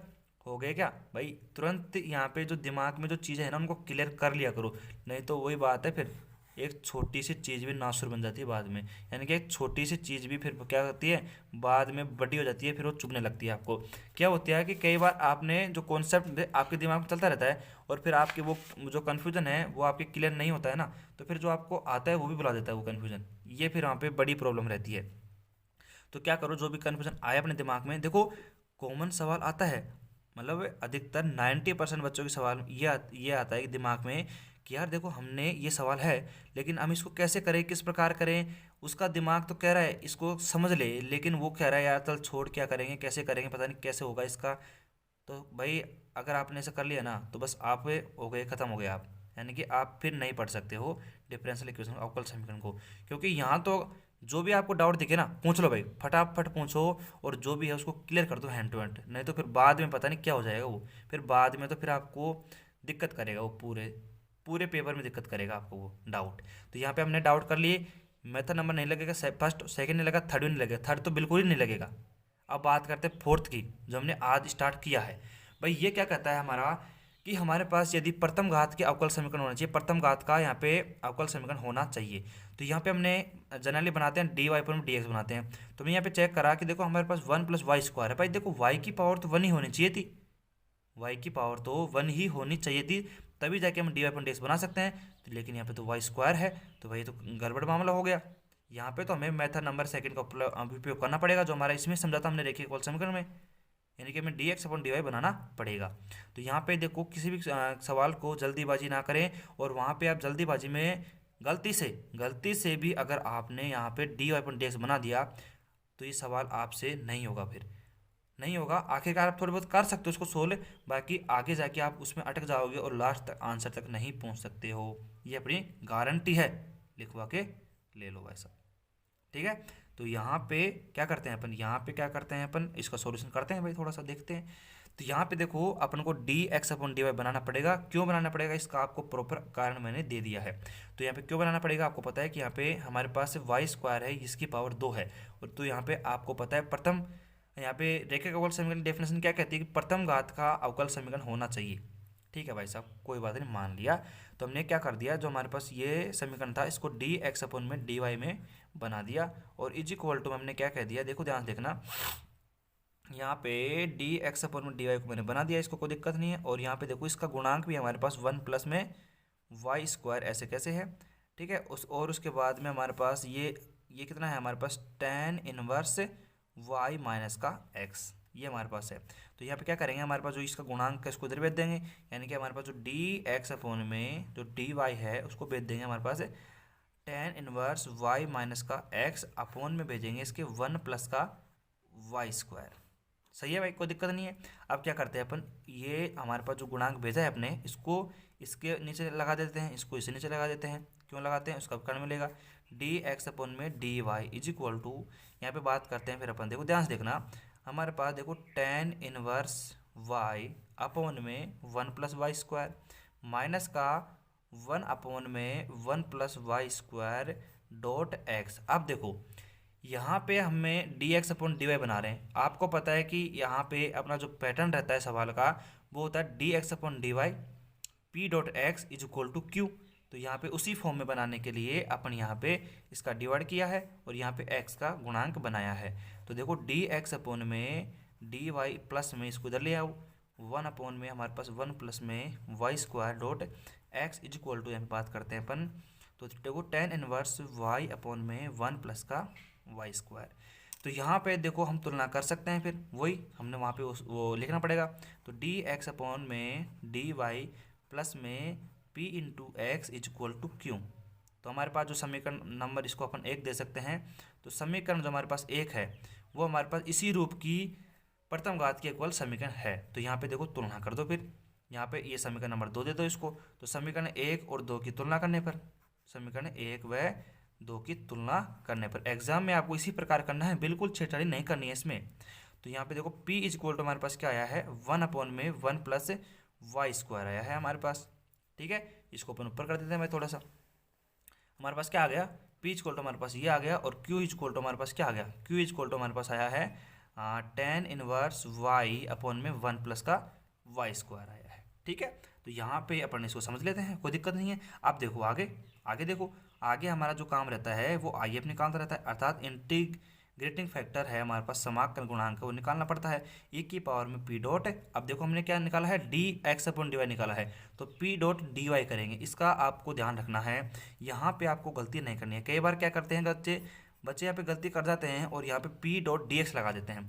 हो गया क्या भाई। तुरंत यहाँ पे जो दिमाग में जो चीज़ें हैं ना उनको क्लियर कर लिया करो, नहीं तो वही बात है फिर एक छोटी सी चीज़ भी नासुर बन जाती है बाद में। यानी कि एक छोटी सी चीज़ भी फिर क्या होती है, बाद में बड़ी हो जाती है, फिर वो चुभने लगती है आपको। क्या होता है कि कई बार आपने जो कॉन्सेप्ट आपके दिमाग में चलता रहता है और फिर आपके वो जो कन्फ्यूजन है वो आपके क्लियर नहीं होता है ना, तो फिर जो आपको आता है वो भी बुला देता है वो कन्फ्यूजन, ये फिर वहाँ पे बड़ी प्रॉब्लम रहती है। तो क्या करो, जो भी कन्फ्यूजन आए अपने दिमाग में, देखो कॉमन सवाल आता है, मतलब अधिकतर 90% बच्चों के सवाल ये आता है कि दिमाग में कि यार देखो हमने ये सवाल है लेकिन हम इसको कैसे करें, किस प्रकार करें। उसका दिमाग तो कह रहा है इसको समझ ले, लेकिन वो कह रहा है यार चल छोड़, क्या करेंगे, कैसे करेंगे, पता नहीं कैसे होगा इसका। तो भाई अगर आपने ऐसा कर लिया ना तो बस आप हो गए, ख़त्म हो गए आप, यानी कि आप फिर नहीं पढ़ सकते हो डिफरेंशियल इक्वेशन अवकल समीकरण को। क्योंकि यहाँ तो जो भी आपको डाउट दिखे ना पूछ लो भाई, फटाफट पूछो और जो भी है उसको क्लियर कर दो हैंड टू हैंड, नहीं तो फिर बाद में पता नहीं क्या हो जाएगा वो। फिर बाद में तो फिर आपको दिक्कत करेगा वो, पूरे पूरे पेपर में दिक्कत करेगा आपको वो डाउट। तो यहाँ पे हमने डाउट कर लिए, मेथड नंबर नहीं लगेगा, फर्स्ट सेकंड नहीं लगा, थर्ड भी नहीं लगेगा, थर्ड तो बिल्कुल ही नहीं लगेगा। अब बात करते हैं फोर्थ की, जो हमने आज स्टार्ट किया है। भाई ये क्या कहता है हमारा कि हमारे पास यदि प्रथम घात के अवकल समीकरण होना चाहिए, प्रथम घात का यहाँ पे अवकल समीकरण होना चाहिए। तो यहाँ पे हमने जनरली बनाते हैं डी वाई पर डी एक्स बनाते हैं। तो मैं यहाँ पे चेक करा कि देखो हमारे पास 1 + y² है। भाई देखो y की पावर तो 1 ही होनी चाहिए थी, y की पावर तो 1 ही होनी चाहिए थी, तभी जाके हम डी वाई पर डी एक्स बना सकते हैं। तो लेकिन यहाँ पे तो y² है, तो भाई तो गड़बड़ मामला हो गया। यहाँ पे तो हमें मेथड नंबर सेकंड का उपयोग करना पड़ेगा, जो हमारा इसमें समझाता हमने रेखीय अवकल समीकरण में, यानी कि हमें d x upon d y बनाना पड़ेगा। तो यहाँ पे देखो किसी भी सवाल को जल्दीबाजी ना करें, और वहाँ पे आप जल्दीबाजी में गलती से भी अगर आपने यहाँ पे d y upon d x बना दिया तो ये सवाल आपसे नहीं होगा, फिर नहीं होगा। आखिरकार आप थोड़े बहुत कर सकते हो उसको सोल्व, बाकी आगे जाके आप उसमें अटक जाओगे और लास्ट तक आंसर तक नहीं पहुँच सकते हो, ये अपनी गारंटी है, लिखवा के ले लो भाई साहब, ठीक है। तो यहाँ पे क्या करते हैं अपन, यहाँ पे क्या करते हैं अपन, इसका सॉल्यूशन करते हैं भाई, थोड़ा सा देखते हैं। तो यहाँ पे देखो अपन को d x upon d y बनाना पड़ेगा। क्यों बनाना पड़ेगा, इसका आपको प्रॉपर कारण मैंने दे दिया है। तो यहाँ पे क्यों बनाना पड़ेगा, आपको पता है कि यहाँ पे हमारे पास y² है, इसकी पावर 2 है। और तो यहाँ पे आपको पता है प्रथम, यहाँ पे रेखीय अवकल समीकरण डेफिनेशन क्या कहती है कि प्रथम घात का अवकल समीकरण होना चाहिए। ठीक है भाई साहब, कोई बात नहीं, मान लिया। तो हमने क्या कर दिया, जो हमारे पास ये समीकरण था इसको डी एक्स अपॉन में डी वाई में बना दिया, और इज इक्वल टू हमने क्या कह दिया, देखो ध्यान देखना, यहाँ पे डी एक्स अपॉन में डी वाई को मैंने बना दिया, इसको कोई दिक्कत नहीं है। और यहाँ पे देखो इसका गुणांक भी हमारे पास 1 में y², ऐसे कैसे है, ठीक है। उसके बाद में हमारे पास ये कितना है, हमारे पास टेन इनवर्स y माइनस का x, ये हमारे पास है। तो यहाँ पे क्या करेंगे, हमारे पास जो इसका गुणांक है इसको इधर भेज देंगे, यानी कि हमारे पास जो डी एक्स अपॉन में जो डी वाई है उसको भेज देंगे हमारे पास टेन इनवर्स y माइनस का x, अपॉन में भेजेंगे इसके 1 का y²। सही है भाई, कोई दिक्कत नहीं है। अब क्या करते हैं अपन, ये हमारे पास जो गुणांक भेजा है अपने, इसको इसके नीचे लगा देते हैं, इसको इससे नीचे लगा देते हैं। क्यों लगाते हैं, उसका कारण मिलेगा डी एक्स अपॉन में d y is equal to, यहाँ पे बात करते हैं फिर अपन, देखो ध्यान से देखना, हमारे पास देखो टेन इनवर्स वाई अपॉन में 1 + y² माइनस का 1 अपॉन में 1 + y² डॉट एक्स। अब देखो यहाँ पे हमें d x upon d y बना रहे हैं, आपको पता है कि यहाँ पे अपना जो पैटर्न रहता है सवाल का वो होता है d x upon d y p dot x is equal to q. तो यहाँ पे उसी फॉर्म में बनाने के लिए अपन यहाँ पे इसका डिवाइड किया है और यहाँ पे x का गुणांक बनाया है। तो देखो डी एक्स अपॉन में डी वाई प्लस में इसको इधर ले आओ, 1 अपॉन में हमारे पास 1 प्लस में y square dot x is equal to, यहाँ पे बात करते हैं अपन। तो देखो टेन इनवर्स वाई अपॉन में 1 प्लस का वाई स्क्वायर। तो यहाँ पे देखो हम तुलना कर सकते हैं, फिर वही हमने वहाँ पे वो लिखना पड़ेगा। तो डी एक्स अपॉन में डी वाई प्लस में p into x is equal to q. तो हमारे पास जो समीकरण नंबर इसको अपन 1 दे सकते हैं। तो समीकरण जो हमारे पास 1 है वो हमारे पास इसी रूप की प्रथम घात के इक्वल समीकरण है। तो यहाँ पे देखो तुलना कर दो, फिर यहाँ पे ये समीकरण नंबर 2 दे दो इसको। तो समीकरण 1 और 2 की तुलना करने पर, समीकरण 1 व 2 की तुलना करने पर, एग्जाम में आपको इसी प्रकार करना है, बिल्कुल छेड़छाड़ी नहीं करनी है इसमें। तो यहाँ पे देखो p इज इक्वल टू हमारे पास क्या आया है, 1 अपॉन में 1 प्लस वाई स्क्वायर आया है हमारे पास। ठीक है, इसको अपन ऊपर कर देते हैं मैं थोड़ा सा। हमारे पास क्या आ गया, p इज इक्वल टू हमारे पास ये आ गया, और q इज इक्वल टू हमारे पास क्या आ गया, q इज इक्वल टू हमारे पास आया है टेन इनवर्स वाई अपॉन में 1 प्लस का वाई स्क्वायर आया है। ठीक है, तो यहाँ पे अपन इसको समझ लेते हैं, कोई दिक्कत नहीं है। आप देखो आगे, आगे देखो, आगे हमारा जो काम रहता है वो आई एफ निकालता रहता है, अर्थात इंटीग्रेटिंग फैक्टर है हमारे पास, समाकलन गुणांक वो निकालना पड़ता है, e की पावर में p डॉट। अब देखो हमने क्या निकाला है, d x upon d y निकाला है, तो p डॉट डी वाई करेंगे। इसका आपको ध्यान रखना है, यहाँ पे आपको गलती नहीं करनी है। कई बार क्या करते हैं बच्चे यहाँ पे गलती कर जाते हैं और यहाँ पे p डॉट डी एक्स लगा देते हैं।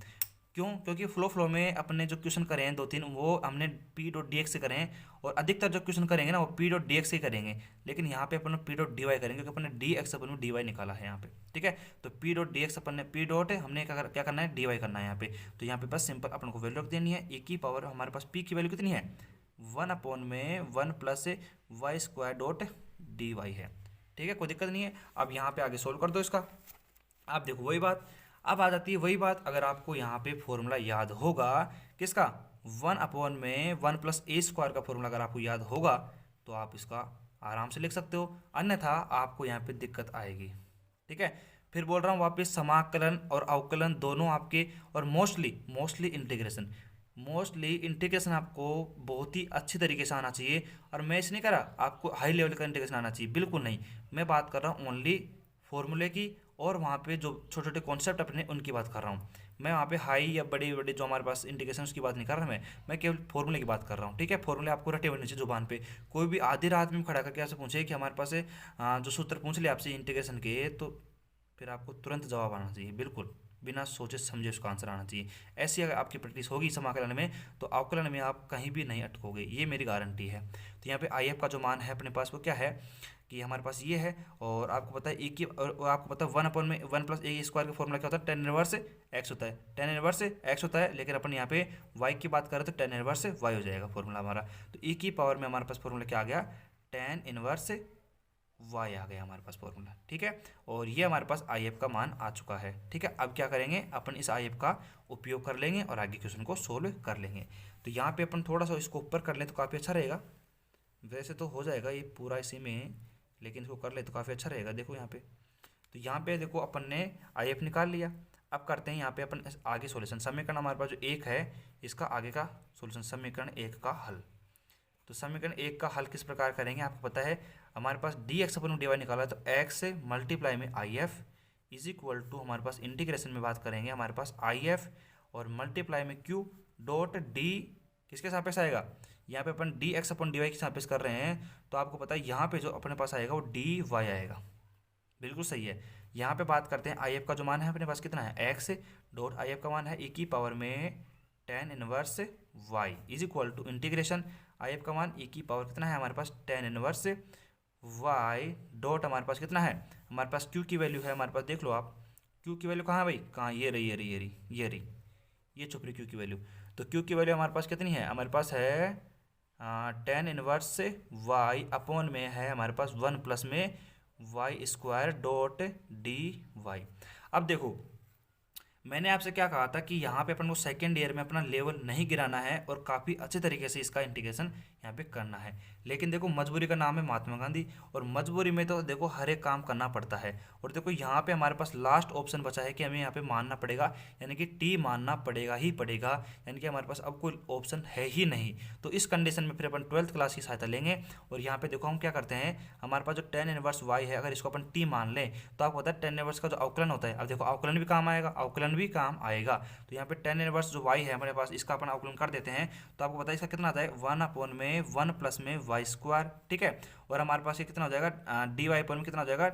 क्यों? क्योंकि फ्लो में अपने जो क्वेश्चन करें 2-3 वो हमने p डॉट डी एक्स से करें, और अधिकतर जो क्वेश्चन करेंगे ना वो p डॉट डी एक्स से करेंगे, लेकिन यहाँ पे अपन p डॉट डी वाई करेंगे क्योंकि अपने D x upon d y निकाला है यहाँ पे। ठीक है, तो p डॉट डी एक्स अपन ने p डॉट हमने क्या करना है, डी वाई करना है यहाँ पे। तो यहाँ पे बस सिंपल अपन को वैल्यू रख देनी है, e की पावर हमारे पास p की वैल्यू कितनी है, 1 अपॉन में 1 plus y square dot d y है। ठीक है, कोई दिक्कत नहीं है। अब यहाँ पे आगे सोल्व कर दो इसका। आप देखो वही बात अब आ जाती है, वही बात अगर आपको यहाँ पे फॉर्मूला याद होगा किसका, 1 अपॉन में 1 प्लस ए स्क्वायर का फॉर्मूला अगर आपको याद होगा तो आप इसका आराम से लिख सकते हो, अन्यथा आपको यहाँ पे दिक्कत आएगी। ठीक है, फिर बोल रहा हूँ वापस, समाकलन और अवकलन दोनों आपके, और मोस्टली इंटीग्रेशन आपको बहुत ही अच्छी तरीके से आना चाहिए। और मैं इसे नहीं कह रहा आपको हाई लेवल का इंटीग्रेशन आना चाहिए, बिल्कुल नहीं। मैं बात कर रहा हूँ ओनली फॉर्मूले की, और वहाँ पे जो छोटे छोटे कॉन्सेप्ट अपने उनकी बात कर रहा हूँ। मैं वहाँ पे हाई या बड़े बड़े जो हमारे पास इंटीग्रेशन उसकी बात नहीं कर रहा मैं केवल फॉर्मूले की बात कर रहा हूँ। ठीक है, फॉर्मूले आपको रटे हुए नीचे जुबान पे। कोई भी आधी रात में खड़ा करके आपसे पूछे कि हमारे पास जो सूत्र पूछ लिया आपसे इंटीग्रेशन के, तो फिर आपको तुरंत जवाब आना चाहिए, बिल्कुल बिना सोचे समझे उसका आंसर आना चाहिए। ऐसी अगर आपकी प्रैक्टिस होगी समाकलन में तो अवकलन में आप कहीं भी नहीं अटकोगे, ये मेरी गारंटी है। तो यहाँ पे आई एफ का जो मान है अपने पास वो क्या है कि हमारे पास ये है, और आपको पता है ए की, और आपको पता है 1 अपॉन में 1 प्लस ए स्क्वायर का फॉर्मूला क्या होता है, टेन इनवर्स एक्स होता है, टेन इनवर्स एक्स होता है। लेकिन अपन यहाँ पे वाई की बात करें तो टेन इनवर्स वाई हो जाएगा फॉर्मूला हमारा। तो ए की पावर में हमारे पास फॉर्मूला क्या आ गया, टेन इनवर्स वाई आ गया हमारे पास फॉर्मूला। ठीक है, और ये हमारे पास आई एफ का मान आ चुका है। ठीक है, अब क्या करेंगे अपन, इस आई एफ का उपयोग कर लेंगे और आगे क्वेश्चन को सोल्व कर लेंगे। तो यहाँ पे अपन थोड़ा सा इसको ऊपर कर लें तो काफ़ी अच्छा रहेगा। वैसे तो हो जाएगा ये पूरा इसी में, लेकिन इसको कर ले तो काफ़ी अच्छा रहेगा। देखो यहाँ पे, तो यहाँ पे देखो अपन ने आई एफ निकाल लिया। अब करते हैं यहाँ पे अपन आगे सॉल्यूशन, समीकरण हमारे पास जो 1 है इसका आगे का सॉल्यूशन, समीकरण 1 का हल। तो समीकरण 1 का हल किस प्रकार करेंगे, आपको पता है हमारे पास d x upon d y निकाला है, तो एक्स से मल्टीप्लाई में I F is equal to हमारे पास इंटीग्रेशन में बात करेंगे हमारे पास आई एफ और मल्टीप्लाई में क्यू डॉट डी किसके सापेक्ष आएगा, यहाँ पे अपन d x upon d y के सापेक्ष कर रहे हैं, तो आपको पता है यहाँ पे जो अपने पास आएगा वो डी वाई आएगा। बिल्कुल सही है। यहाँ पे बात करते हैं आई एफ का जो मान है अपने पास कितना है, एक्स डॉट आई एफ का मान है e की पावर में tan inverse y is equal to integration I F का मान e की पावर कितना है हमारे पास टेन इनवर्स वाई डॉट हमारे पास कितना है, हमारे पास q की वैल्यू है हमारे पास, देख लो आप q की वैल्यू कहाँ है भाई, कहाँ, ये रही ये छुप रही q की वैल्यू। तो q की वैल्यू हमारे पास कितनी है, हमारे पास है टेन इनवर्स वाई अपॉन में है हमारे पास 1 प्लस में y square dot d y. अब देखो मैंने आपसे क्या कहा था कि यहाँ पे अपन को सेकेंड ईयर में अपना लेवल नहीं गिराना है और काफ़ी अच्छे तरीके से इसका इंटीग्रेशन यहाँ पे करना है। लेकिन देखो मजबूरी का नाम है महात्मा गांधी, और मजबूरी में तो देखो हर एक काम करना पड़ता है। और देखो यहाँ पे हमारे पास लास्ट ऑप्शन बचा है कि हमें यहाँ पे मानना पड़ेगा, यानी कि टी मानना पड़ेगा ही पड़ेगा, यानी कि हमारे पास अब कोई ऑप्शन है ही नहीं। तो इस कंडीशन में फिर अपन 12th क्लास की सहायता लेंगे। और यहाँ पे देखो हम क्या करते हैं, हमारे पास जो टेन इनवर्स वाई है, अगर इसको अपन टी मान लें तो आपको पता है टेन इनवर्स का जो अवकलन होता है, अब देखो अवकलन भी काम आएगा, अवकलन भी काम आएगा। तो यहाँ पे टेन इनवर्स जो वाई है हमारे पास, इसका अपन अवकलन कर देते हैं तो आपको पता है इसका कितना आता है, 1/1 प्लस में वाई स्क्वायर, ठीक है। और हमारे पास ये कितना हो जाएगा, डी वाई अपन में कितना हो जाएगा,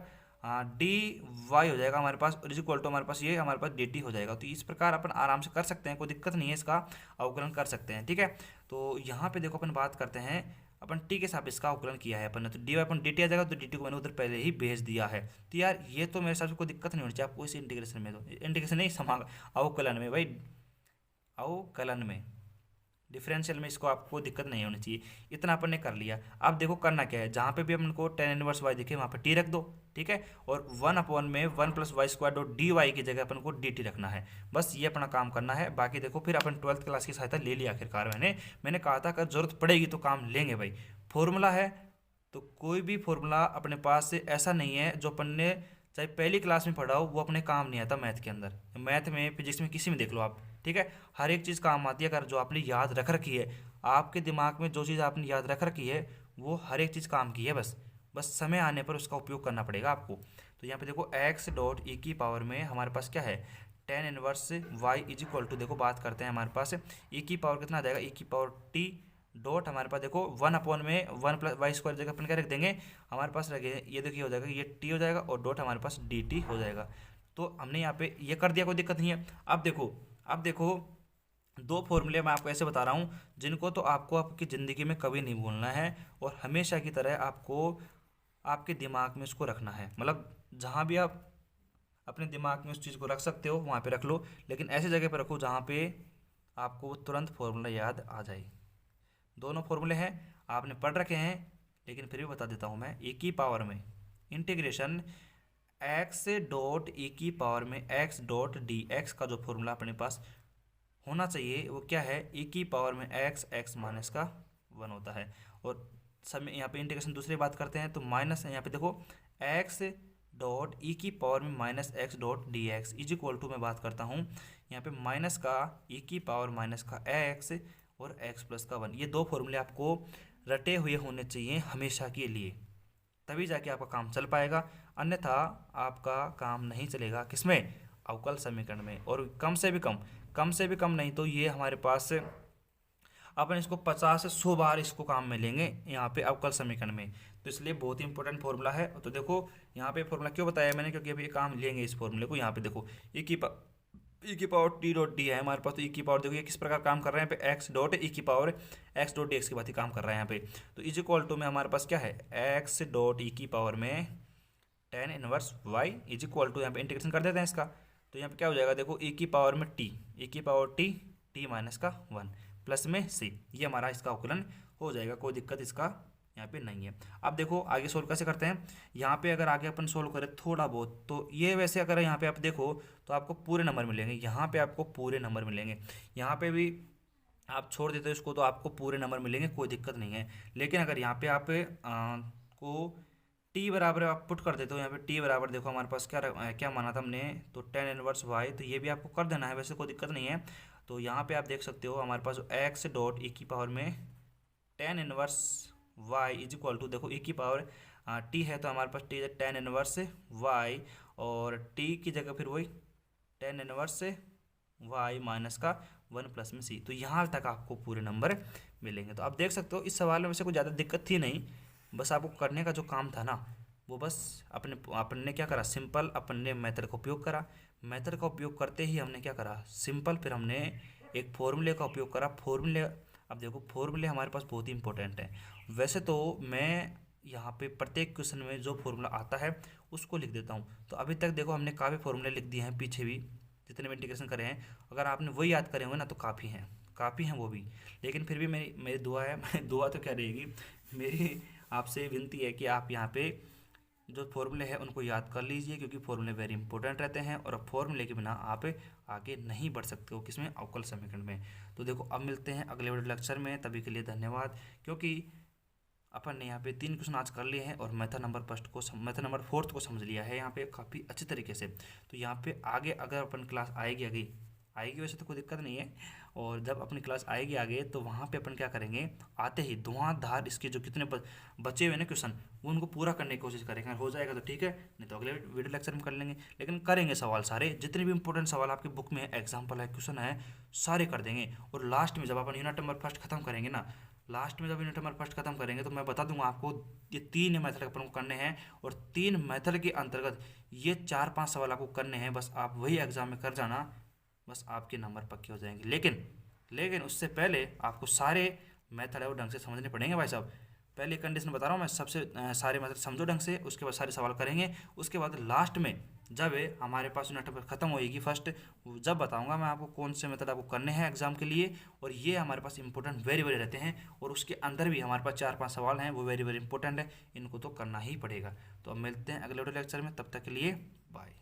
डी वाई हो जाएगा हमारे पास, और इज इक्वल टू हमारे पास ये हमारे पास डी टी हो जाएगा। तो इस प्रकार अपन आराम से कर सकते हैं, कोई दिक्कत नहीं है, इसका अवकलन कर सकते हैं, ठीक है। तो यहाँ पे देखो अपन बात करते हैं, अपन टी के साथ इसका अवकलन किया है अपन ने, तो d y upon D T आ जाएगा, तो डी टी को मैंने उधर पहले ही भेज दिया है। तो यार ये तो मेरे हिसाब से कोई दिक्कत नहीं होनी चाहिए आपको इस इंटीग्रेशन में, तो इंटीग्रेशन नहीं समा अवकलन में भाई, अवकलन में, डिफरेंशियल में इसको आपको दिक्कत नहीं होनी चाहिए। इतना अपन ने कर लिया। अब देखो करना क्या है, जहाँ पे भी अपन को टेन इनवर्स वाई दिखे वहाँ पे टी रख दो, ठीक है। और 1/1 plus y square dot d y की जगह अपन को डी टी रखना है, बस ये अपना काम करना है। बाकी देखो फिर अपन 12th क्लास की सहायता ले लिया आखिरकार, मैंने कहा था अगर जरूरत पड़ेगी तो काम लेंगे भाई। फॉर्मूला है तो कोई भी फॉर्मूला अपने पास से ऐसा नहीं है जो अपन ने चाहे पहली क्लास में पढ़ा हो वो अपने काम नहीं आता मैथ के अंदर, मैथ में फिजिक्स में किसी में देख लो आप, ठीक है। हर एक चीज़ काम आती है अगर जो आपने याद रख रखी है, आपके दिमाग में जो चीज़ आपने याद रख रखी है वो हर एक चीज़ काम की है, बस समय आने पर उसका उपयोग करना पड़ेगा आपको। तो यहाँ पे देखो एक्स डॉट ई की पावर में हमारे पास क्या है, tan inverse y is equal to, देखो बात करते हैं हमारे पास ई की पावर कितना आ जाएगा, ई की पावर टी डॉट हमारे पास देखो 1/1 प्लस वाई स्क्वायर जगह अपन क्या रख देंगे, हमारे पास रखे ये देखिए हो जाएगा, ये टी हो जाएगा और डॉट हमारे पास डी टी हो जाएगा। तो हमने यहाँ पे ये कर दिया, कोई दिक्कत नहीं है। अब देखो दो फॉर्मूले मैं आपको ऐसे बता रहा हूँ जिनको तो आपको आपकी ज़िंदगी में कभी नहीं भूलना है, और हमेशा की तरह आपको आपके दिमाग में उसको रखना है, मतलब जहाँ भी आप अपने दिमाग में उस चीज़ को रख सकते हो वहाँ पे रख लो, लेकिन ऐसी जगह पे रखो जहाँ पे आपको तुरंत फॉर्मूला याद आ जाए। दोनों फॉर्मूले हैं आपने पढ़ रखे हैं, लेकिन फिर भी बता देता हूँ मैं। ए की पावर में इंटीग्रेशन एक्स डॉट ई की पावर में एक्स डॉट डी एक्स का जो फॉर्मूला अपने पास होना चाहिए वो क्या है, ई की पावर में एक्स एक्स माइनस का 1 होता है। और समय यहाँ पे इंटीग्रेशन दूसरी बात करते हैं तो माइनस यहाँ पे देखो एक्स डॉट ई की पावर में minus x dot d x is equal to, मैं बात करता हूँ यहाँ पे माइनस का ई की पावर माइनस का एक्स और x प्लस का 1। ये दो फॉर्मूले आपको रटे हुए होने चाहिए हमेशा के लिए, तभी जाके आपका काम चल पाएगा, अन्यथा आपका काम नहीं चलेगा। किसमें, अवकल समीकरण में। और कम से भी कम नहीं तो ये हमारे पास अपन इसको 50 से 100 बार इसको काम में लेंगे यहाँ पे अवकल समीकरण में। तो इसलिए बहुत ही इंपॉर्टेंट फॉर्मूला है। तो देखो यहाँ पे फॉर्मूला क्यों बताया मैंने, क्योंकि अभी काम लेंगे इस फॉर्मूले को। यहाँ पे देखो ई की पावर टी डॉट डी है हमारे पास, तो ई की पावर देखो ये किस प्रकार काम कर रहे हैं यहाँ पे, एक्स डॉट ई की power x dot d x की बात ही काम कर रहा है यहाँ पे। तो इज इक्वल टू में हमारे पास क्या है, एक्स डॉट ई की पावर में tan inverse y is equal to, यहाँ पे इंटीग्रेशन कर देते हैं इसका। तो यहाँ पे क्या हो जाएगा, देखो ई की पावर में टी, ई की पावर टी, टी माइनस का 1 प्लस में सी, ये हमारा इसका अवकलन हो जाएगा, कोई दिक्कत इसका यहाँ पे नहीं है। अब देखो आगे सोल्व कैसे करते हैं। यहाँ पे अगर आगे अपन सोल्व करें थोड़ा बहुत, तो ये वैसे अगर यहाँ पे आप देखो तो आपको पूरे नंबर मिलेंगे, यहाँ पे आपको पूरे नंबर मिलेंगे, यहाँ पे भी आप छोड़ देते हो इसको तो आपको पूरे नंबर मिलेंगे, कोई दिक्कत नहीं है। लेकिन अगर यहाँ पे आप को टी बराबर आप पुट कर देते हो, यहाँ पे टी बराबर देखो हमारे पास क्या माना था हमने, तो टेन इनवर्स वाई, तो ये भी आपको कर देना है, वैसे कोई दिक्कत नहीं है। तो यहाँ पे आप देख सकते हो हमारे पास एक्स डॉट ई की पावर में tan inverse y is equal to, देखो ई की पावर टी है तो हमारे पास टी है टेन इनवर्स वाई, और टी की जगह फिर वही टेन इनवर्स वाई माइनस का 1 प्लस में सी। तो यहाँ तक आपको पूरे नंबर मिलेंगे। तो आप देख सकते हो इस सवाल में वैसे कोई ज़्यादा दिक्कत थी नहीं, बस आपको करने का जो काम था ना वो बस अपन ने क्या करा, सिंपल अपन ने मेथड का उपयोग करा। मेथड का उपयोग करते ही हमने क्या करा, सिंपल, फिर हमने एक फॉर्मूले का उपयोग करा। फॉर्मूले, अब देखो फॉर्मूले हमारे पास बहुत ही इंपॉर्टेंट है। वैसे तो मैं यहाँ पे प्रत्येक क्वेश्चन में जो फॉर्मूला आता है उसको लिख देता हूँ। तो अभी तक देखो हमने काफ़ी फॉर्मूले लिख दिए हैं, पीछे भी जितने भी इंटीग्रेशन करे हैं, अगर आपने वही याद करे होंगे ना तो काफ़ी हैं वो भी। लेकिन फिर भी मेरी दुआ है, मेरी दुआ तो क्या रहेगी, मेरी आपसे विनती है कि आप यहाँ पे जो फॉर्मूले हैं उनको याद कर लीजिए, क्योंकि फॉर्मूले वेरी इंपॉर्टेंट रहते हैं और फॉर्मूले के बिना आप आगे नहीं बढ़ सकते हो किसमें, अवकल समीकरण में। तो देखो अब मिलते हैं अगले वीडियो लेक्चर में, तभी के लिए धन्यवाद। क्योंकि अपन ने यहाँ पे 3 क्वेश्चन आज कर लिए हैं और मेथड नंबर मेथड नंबर 4 को समझ लिया है यहाँ पे काफ़ी अच्छी तरीके से। तो यहाँ पे आगे अगर अपन क्लास आएगी वैसे तो कोई दिक्कत नहीं है। और जब अपनी क्लास आएगी आगे तो वहाँ पे अपन क्या करेंगे, आते ही धुआंधार इसके जो कितने बचे हुए ना क्वेश्चन वो उनको पूरा करने की कोशिश करेंगे। हो जाएगा तो ठीक है, नहीं तो अगले वीडियो लेक्चर में कर लेंगे। लेकिन करेंगे सवाल सारे, जितने भी इंपॉर्टेंट सवाल आपकी बुक में एग्जाम्पल है, क्वेश्चन है, सारे कर देंगे। और लास्ट में जब अपन यूनिट नंबर फर्स्ट खत्म करेंगे ना, लास्ट में जब यूनिट नंबर फर्स्ट खत्म करेंगे तो मैं बता दूंगा आपको ये 3 मेथड अपन को करने हैं। और 3 मेथड के अंतर्गत ये 4-5 सवाल आपको करने हैं। बस आप वही एग्जाम में कर जाना, बस आपके नंबर पक्के हो जाएंगे। लेकिन उससे पहले आपको सारे मेथड है वो ढंग से समझने पड़ेंगे भाई साहब। पहले कंडीशन बता रहा हूँ मैं, सबसे सारे मेथड समझो ढंग से, उसके बाद सारे सवाल करेंगे। उसके बाद लास्ट में जब हमारे पास यूनिट खत्म होएगी फर्स्ट, जब बताऊंगा मैं आपको कौन से मेथड आपको करने हैं एग्जाम के लिए। और ये हमारे पास इंपॉर्टेंट वेरी वेरी रहते हैं, और उसके अंदर भी हमारे पास 4-5 सवाल हैं वो वेरी वेरी इंपॉर्टेंट है, इनको तो करना ही पड़ेगा। तो अब मिलते हैं अगले वीडियो लेक्चर में, तब तक के लिए बाय।